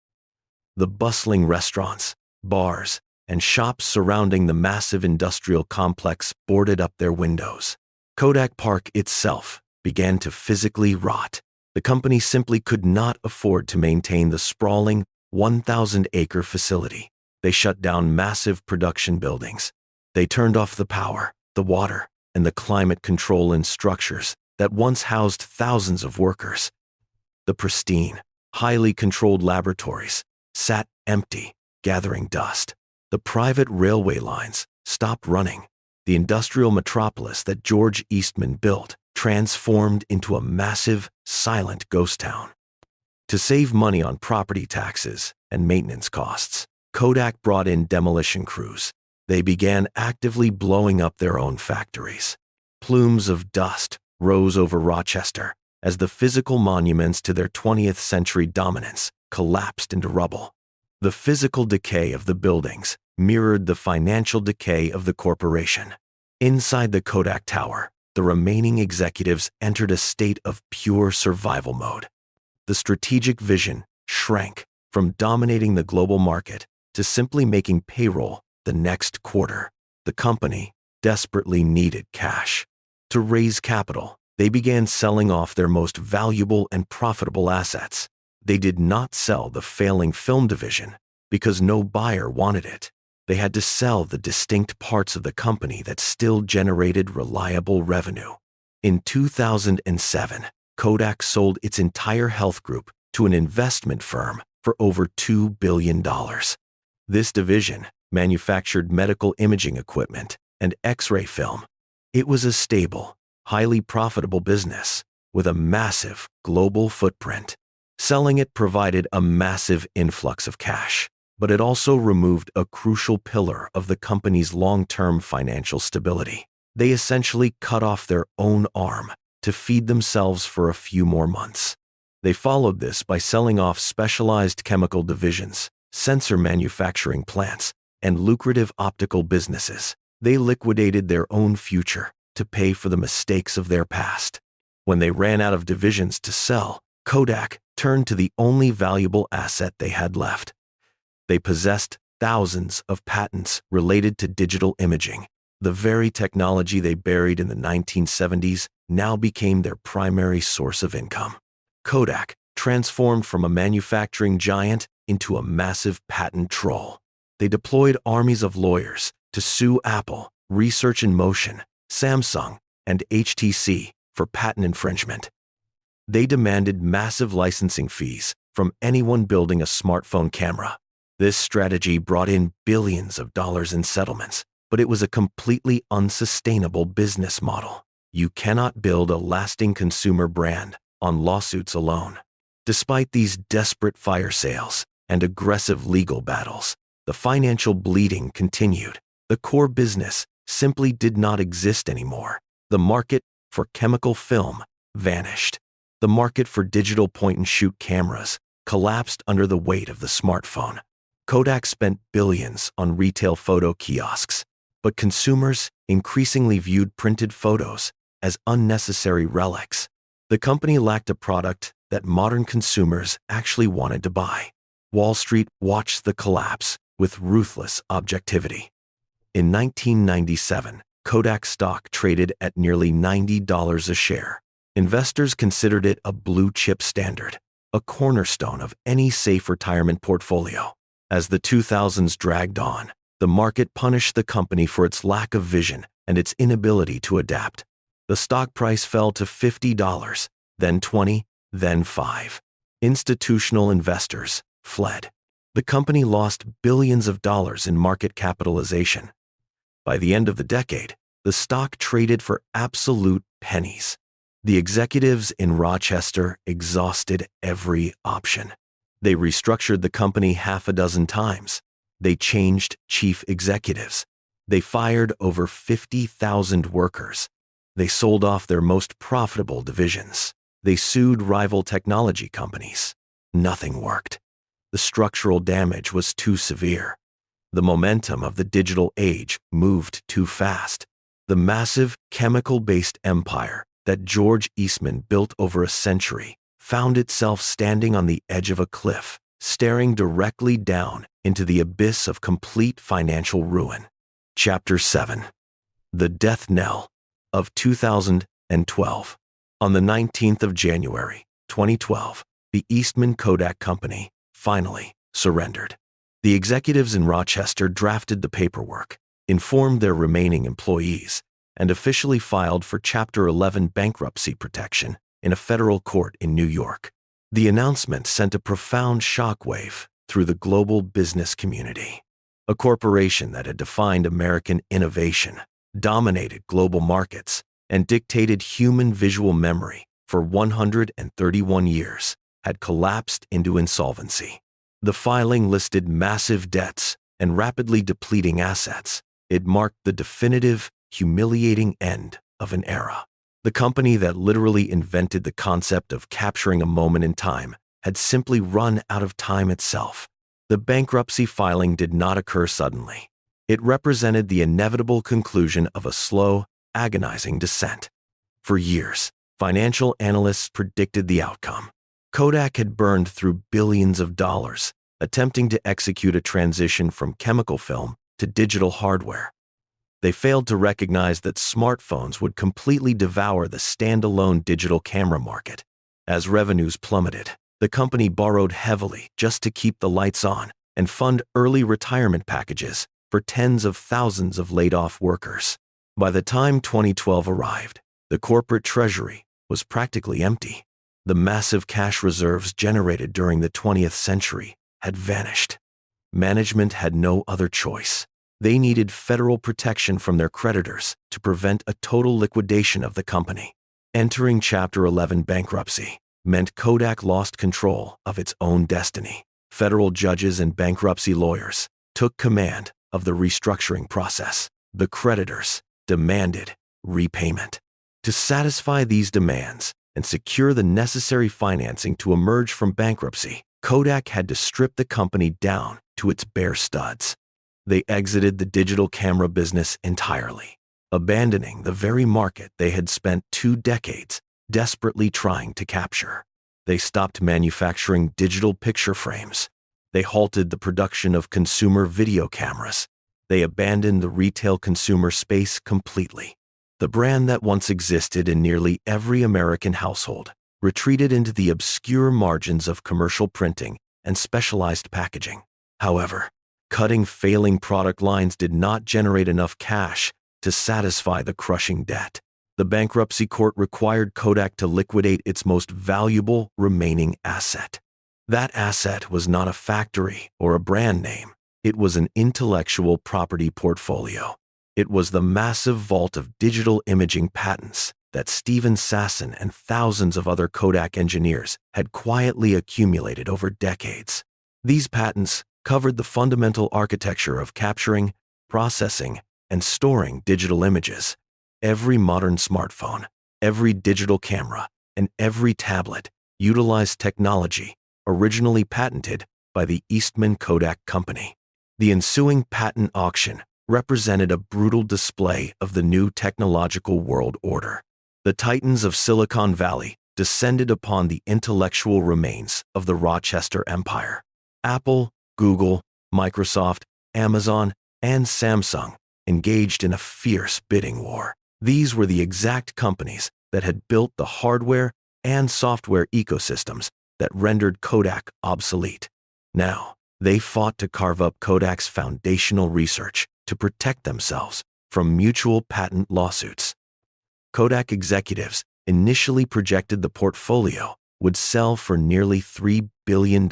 The bustling restaurants, bars, and shops surrounding the massive industrial complex boarded up their windows. Kodak Park itself began to physically rot. The company simply could not afford to maintain the sprawling 1,000-acre facility. They shut down massive production buildings. They turned off the power, the water, and the climate control in structures that once housed thousands of workers. The pristine, highly controlled laboratories sat empty, gathering dust. The private railway lines stopped running. The industrial metropolis that George Eastman built transformed into a massive, silent ghost town. To save money on property taxes and maintenance costs, Kodak brought in demolition crews. They began actively blowing up their own factories. Plumes of dust rose over Rochester as the physical monuments to their 20th century dominance collapsed into rubble. The physical decay of the buildings mirrored the financial decay of the corporation. Inside the Kodak Tower, the remaining executives entered a state of pure survival mode. The strategic vision shrank from dominating the global market to simply making payroll the next quarter. The company desperately needed cash. To raise capital, they began selling off their most valuable and profitable assets. They did not sell the failing film division because no buyer wanted it. They had to sell the distinct parts of the company that still generated reliable revenue. In 2007, Kodak sold its entire health group to an investment firm for over $2 billion. This division manufactured medical imaging equipment and X-ray film. It was a stable, highly profitable business with a massive global footprint. Selling it provided a massive influx of cash, but it also removed a crucial pillar of the company's long-term financial stability. They essentially cut off their own arm to feed themselves for a few more months. They followed this by selling off specialized chemical divisions, sensor manufacturing plants, and lucrative optical businesses. They liquidated their own future to pay for the mistakes of their past. When they ran out of divisions to sell, Kodak turned to the only valuable asset they had left. They possessed thousands of patents related to digital imaging. The very technology they buried in the 1970s now became their primary source of income. Kodak transformed from a manufacturing giant into a massive patent troll. They deployed armies of lawyers to sue Apple, Research in Motion, Samsung, and HTC for patent infringement. They demanded massive licensing fees from anyone building a smartphone camera. This strategy brought in billions of dollars in settlements, but it was a completely unsustainable business model. You cannot build a lasting consumer brand on lawsuits alone. Despite these desperate fire sales and aggressive legal battles, the financial bleeding continued. The core business simply did not exist anymore. The market for chemical film vanished. The market for digital point-and-shoot cameras collapsed under the weight of the smartphone. Kodak spent billions on retail photo kiosks, but consumers increasingly viewed printed photos as unnecessary relics. The company lacked a product that modern consumers actually wanted to buy. Wall Street watched the collapse with ruthless objectivity. In 1997, Kodak stock traded at nearly $90 a share. Investors considered it a blue-chip standard, a cornerstone of any safe retirement portfolio. As the 2000s dragged on, the market punished the company for its lack of vision and its inability to adapt. The stock price fell to $50, then $20, then $5. Institutional investors fled. The company lost billions of dollars in market capitalization. By the end of the decade, the stock traded for absolute pennies. The executives in Rochester exhausted every option. They restructured the company half a dozen times. They changed chief executives. They fired over 50,000 workers. They sold off their most profitable divisions. They sued rival technology companies. Nothing worked. The structural damage was too severe. The momentum of the digital age moved too fast. The massive chemical-based empire that George Eastman built over a century found itself standing on the edge of a cliff, staring directly down into the abyss of complete financial ruin. Chapter 7. The Death Knell of 2012. On the 19th of January, 2012, the Eastman Kodak Company finally surrendered. The executives in Rochester drafted the paperwork, informed their remaining employees, and officially filed for Chapter 11 bankruptcy protection in a federal court in New York. The announcement sent a profound shockwave through the global business community. A corporation that had defined American innovation, dominated global markets, and dictated human visual memory for 131 years had collapsed into insolvency. The filing listed massive debts and rapidly depleting assets. It marked the definitive, humiliating end of an era. The company that literally invented the concept of capturing a moment in time had simply run out of time itself. The bankruptcy filing did not occur suddenly. It represented the inevitable conclusion of a slow, agonizing descent. For years, financial analysts predicted the outcome. Kodak had burned through billions of dollars, attempting to execute a transition from chemical film to digital hardware. They failed to recognize that smartphones would completely devour the standalone digital camera market. As revenues plummeted, the company borrowed heavily just to keep the lights on and fund early retirement packages for tens of thousands of laid-off workers. By the time 2012 arrived, the corporate treasury was practically empty. The massive cash reserves generated during the 20th century had vanished. Management had no other choice. They needed federal protection from their creditors to prevent a total liquidation of the company. Entering Chapter 11 bankruptcy meant Kodak lost control of its own destiny. Federal judges and bankruptcy lawyers took command of the restructuring process. The creditors demanded repayment. To satisfy these demands and secure the necessary financing to emerge from bankruptcy, Kodak had to strip the company down to its bare studs. They exited the digital camera business entirely, abandoning the very market they had spent 2 decades desperately trying to capture. They stopped manufacturing digital picture frames. They halted the production of consumer video cameras. They abandoned the retail consumer space completely. The brand that once existed in nearly every American household retreated into the obscure margins of commercial printing and specialized packaging. However, cutting failing product lines did not generate enough cash to satisfy the crushing debt. The bankruptcy court required Kodak to liquidate its most valuable remaining asset. That asset was not a factory or a brand name. It was an intellectual property portfolio. It was the massive vault of digital imaging patents that Steven Sasson and thousands of other Kodak engineers had quietly accumulated over decades. These patents covered the fundamental architecture of capturing, processing, and storing digital images. Every modern smartphone, every digital camera, and every tablet utilized technology originally patented by the Eastman Kodak Company. The ensuing patent auction represented a brutal display of the new technological world order. The titans of Silicon Valley descended upon the intellectual remains of the Rochester Empire. Apple, Google, Microsoft, Amazon, and Samsung engaged in a fierce bidding war. These were the exact companies that had built the hardware and software ecosystems that rendered Kodak obsolete. Now, they fought to carve up Kodak's foundational research to protect themselves from mutual patent lawsuits. Kodak executives initially projected the portfolio would sell for nearly $3 billion.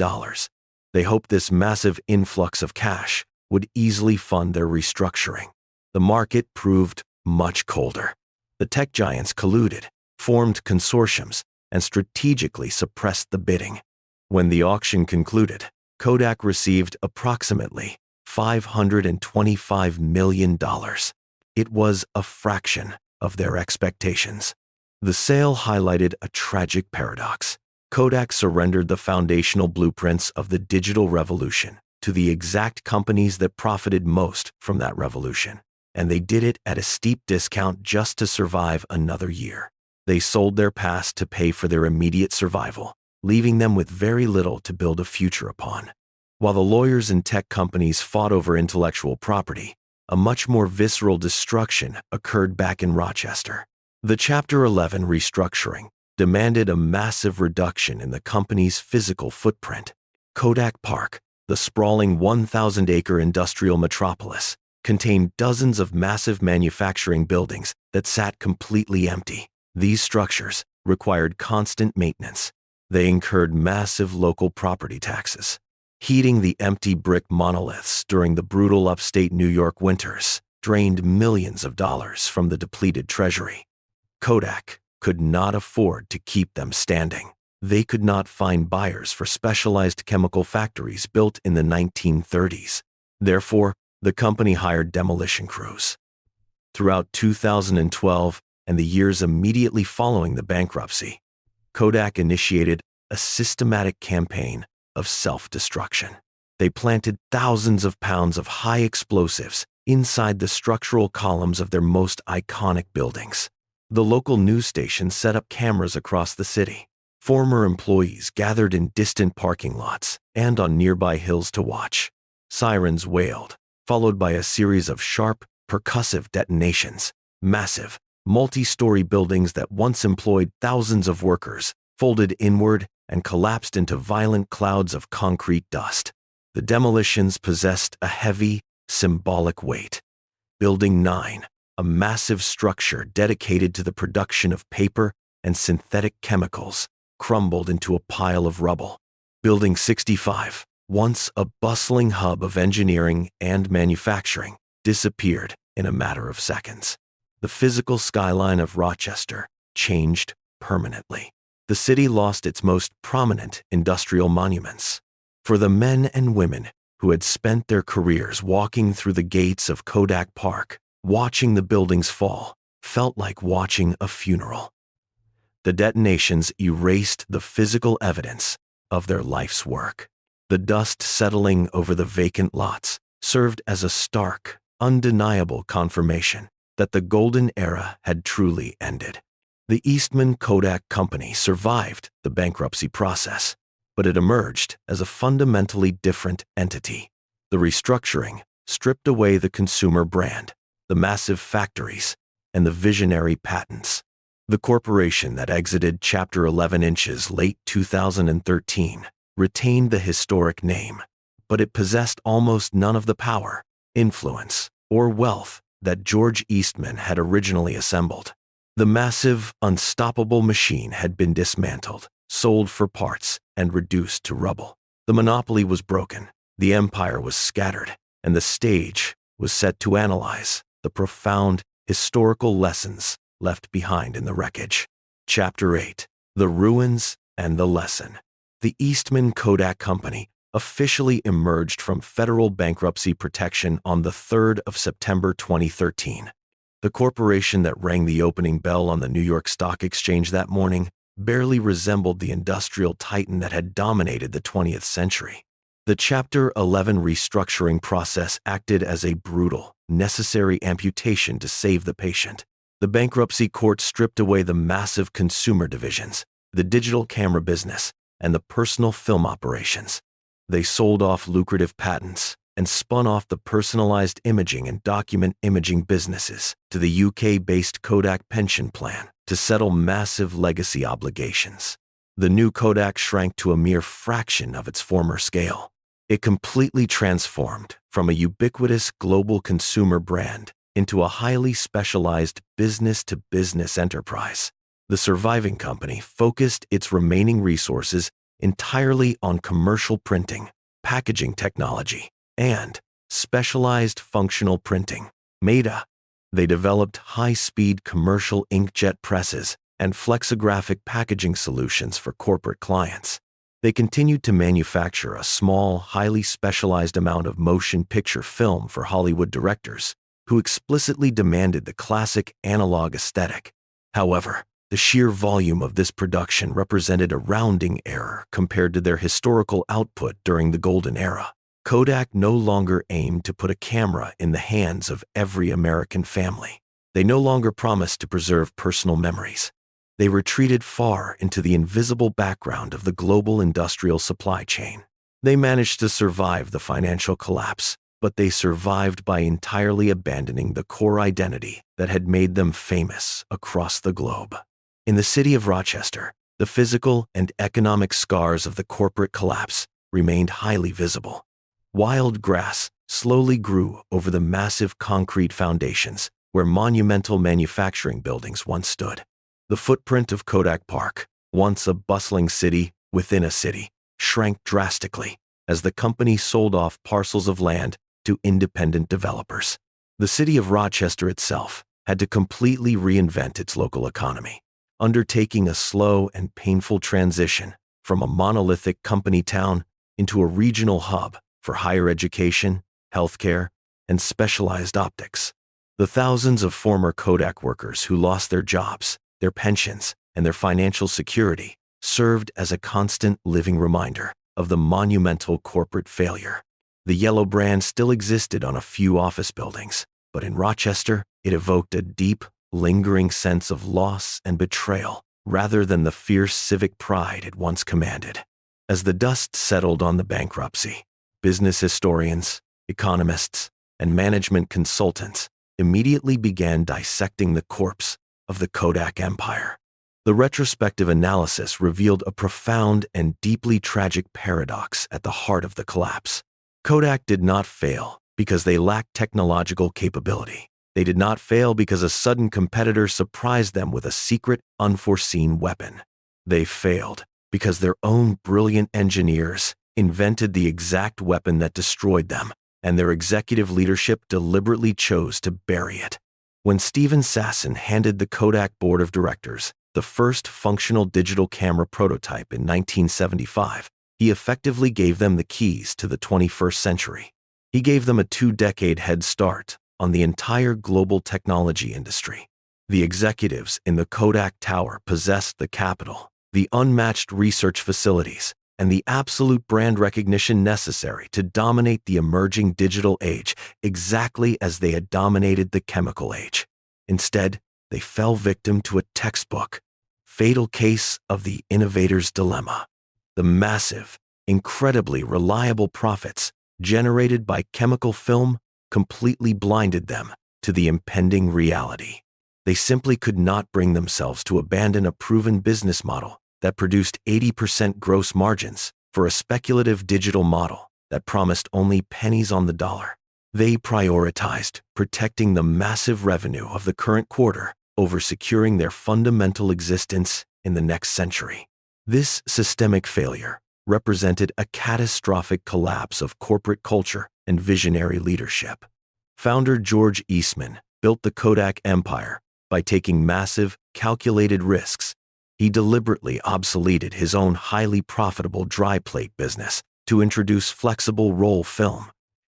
They hoped this massive influx of cash would easily fund their restructuring. The market proved much colder. The tech giants colluded, formed consortiums, and strategically suppressed the bidding. When the auction concluded, Kodak received approximately $525 million. It was a fraction of their expectations. The sale highlighted a tragic paradox. Kodak surrendered the foundational blueprints of the digital revolution to the exact companies that profited most from that revolution, and they did it at a steep discount just to survive another year. They sold their past to pay for their immediate survival, leaving them with very little to build a future upon. While the lawyers and tech companies fought over intellectual property, a much more visceral destruction occurred back in Rochester. The Chapter 11 restructuring demanded a massive reduction in the company's physical footprint. Kodak Park, the sprawling 1,000-acre industrial metropolis, contained dozens of massive manufacturing buildings that sat completely empty. These structures required constant maintenance. They incurred massive local property taxes. Heating the empty brick monoliths during the brutal upstate New York winters drained millions of dollars from the depleted treasury. Kodak could not afford to keep them standing. They could not find buyers for specialized chemical factories built in the 1930s. Therefore, the company hired demolition crews. Throughout 2012 and the years immediately following the bankruptcy, Kodak initiated a systematic campaign of self-destruction. They planted thousands of pounds of high explosives inside the structural columns of their most iconic buildings. The local news station set up cameras across the city. Former employees gathered in distant parking lots and on nearby hills to watch. Sirens wailed, followed by a series of sharp, percussive detonations. Massive, multi-story buildings that once employed thousands of workers folded inward and collapsed into violent clouds of concrete dust. The demolitions possessed a heavy, symbolic weight. Building 9, a massive structure dedicated to the production of paper and synthetic chemicals, crumbled into a pile of rubble. Building 65, once a bustling hub of engineering and manufacturing, disappeared in a matter of seconds. The physical skyline of Rochester changed permanently. The city lost its most prominent industrial monuments. For the men and women who had spent their careers walking through the gates of Kodak Park, watching the buildings fall felt like watching a funeral. The detonations erased the physical evidence of their life's work. The dust settling over the vacant lots served as a stark, undeniable confirmation that the golden era had truly ended. The Eastman Kodak Company survived the bankruptcy process, but it emerged as a fundamentally different entity. The restructuring stripped away the consumer brand, the massive factories, and the visionary patents. The corporation that exited Chapter 11 inches late 2013 retained the historic name, but it possessed almost none of the power, influence, or wealth that George Eastman had originally assembled. The massive, unstoppable machine had been dismantled, sold for parts, and reduced to rubble. The monopoly was broken, the empire was scattered, and the stage was set to analyze the profound historical lessons left behind in the wreckage. Chapter 8: The Ruins and the Lesson. The Eastman Kodak Company officially emerged from federal bankruptcy protection on the 3rd of September 2013. The corporation that rang the opening bell on the New York Stock Exchange that morning barely resembled the industrial titan that had dominated the 20th century. The Chapter 11 restructuring process acted as a brutal, necessary amputation to save the patient. The bankruptcy court stripped away the massive consumer divisions, the digital camera business, and the personal film operations. They sold off lucrative patents and spun off the personalized imaging and document imaging businesses to the UK-based Kodak pension plan to settle massive legacy obligations. The new Kodak shrank to a mere fraction of its former scale. It completely transformed from a ubiquitous global consumer brand into a highly specialized business-to-business enterprise. The surviving company focused its remaining resources entirely on commercial printing, packaging technology, and specialized functional printing, META. They developed high-speed commercial inkjet presses and flexographic packaging solutions for corporate clients. They continued to manufacture a small, highly specialized amount of motion picture film for Hollywood directors who explicitly demanded the classic analog aesthetic. However, The sheer volume of this production represented a rounding error compared to their historical output during the Golden Era. Kodak no longer aimed to put a camera in the hands of every American family. They no longer promised to preserve personal memories. They retreated far into the invisible background of the global industrial supply chain. They managed to survive the financial collapse, but they survived by entirely abandoning the core identity that had made them famous across the globe. In the city of Rochester, the physical and economic scars of the corporate collapse remained highly visible. Wild grass slowly grew over the massive concrete foundations where monumental manufacturing buildings once stood. The footprint of Kodak Park, once a bustling city within a city, shrank drastically as the company sold off parcels of land to independent developers. The city of Rochester itself had to completely reinvent its local economy, undertaking a slow and painful transition from a monolithic company town into a regional hub for higher education, healthcare, and specialized optics. The thousands of former Kodak workers who lost their jobs, their pensions, and their financial security served as a constant living reminder of the monumental corporate failure. The yellow brand still existed on a few office buildings, but in Rochester, it evoked a deep, lingering sense of loss and betrayal rather than the fierce civic pride it once commanded. As the dust settled on the bankruptcy, business historians, economists, and management consultants immediately began dissecting the corpse of the Kodak empire. The retrospective analysis revealed a profound and deeply tragic paradox at the heart of the collapse. Kodak did not fail because they lacked technological capability. They did not fail because a sudden competitor surprised them with a secret, unforeseen weapon. They failed because their own brilliant engineers invented the exact weapon that destroyed them, and their executive leadership deliberately chose to bury it. When Steven Sasson handed the Kodak board of directors the first functional digital camera prototype in 1975, he effectively gave them the keys to the 21st century. He gave them a 2-decade head start on the entire global technology industry. The executives in the Kodak Tower possessed the capital, the unmatched research facilities, and the absolute brand recognition necessary to dominate the emerging digital age exactly as they had dominated the chemical age. Instead, they fell victim to a textbook, fatal case of the innovator's dilemma. The massive, incredibly reliable profits generated by chemical film completely blinded them to the impending reality. They simply could not bring themselves to abandon a proven business model that produced 80% gross margins for a speculative digital model that promised only pennies on the dollar. They prioritized protecting the massive revenue of the current quarter over securing their fundamental existence in the next century. This systemic failure represented a catastrophic collapse of corporate culture and visionary leadership. Founder George Eastman built the Kodak empire by taking massive, calculated risks. He deliberately obsoleted his own highly profitable dry plate business to introduce flexible roll film.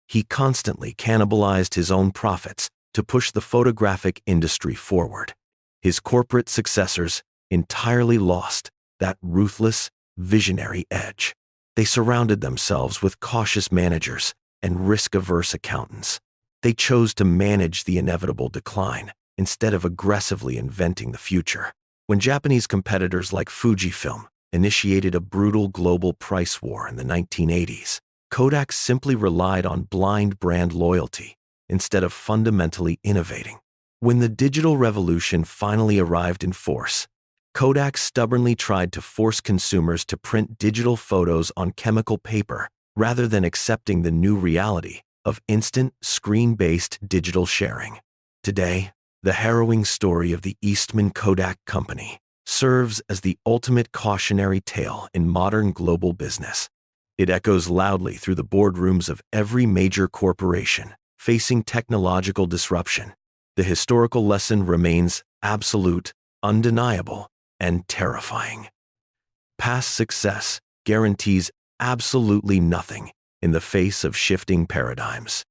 He constantly cannibalized his own profits to push the photographic industry forward. His corporate successors entirely lost that ruthless, visionary edge. They surrounded themselves with cautious managers and risk-averse accountants. They chose to manage the inevitable decline instead of aggressively inventing the future. When Japanese competitors like Fujifilm initiated a brutal global price war in the 1980s, Kodak simply relied on blind brand loyalty instead of fundamentally innovating. When the digital revolution finally arrived in force, Kodak stubbornly tried to force consumers to print digital photos on chemical paper rather than accepting the new reality of instant, screen-based digital sharing. Today, the harrowing story of the Eastman Kodak Company serves as the ultimate cautionary tale in modern global business. It echoes loudly through the boardrooms of every major corporation facing technological disruption. The historical lesson remains absolute, undeniable, and terrifying. Past success guarantees absolutely nothing in the face of shifting paradigms.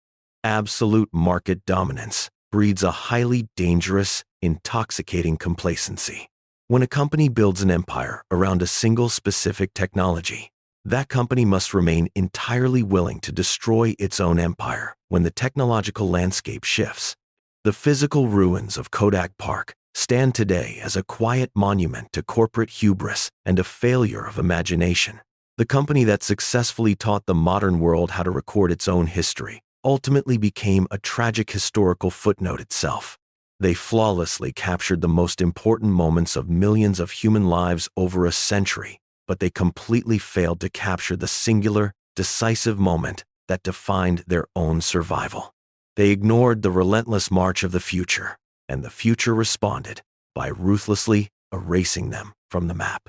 Absolute market dominance breeds a highly dangerous, intoxicating complacency. When a company builds an empire around a single specific technology, that company must remain entirely willing to destroy its own empire when the technological landscape shifts. The physical ruins of Kodak Park stand today as a quiet monument to corporate hubris and a failure of imagination. The company that successfully taught the modern world how to record its own history ultimately became a tragic historical footnote itself. They flawlessly captured the most important moments of millions of human lives over a century, but they completely failed to capture the singular, decisive moment that defined their own survival. They ignored the relentless march of the future, and the future responded by ruthlessly erasing them from the map.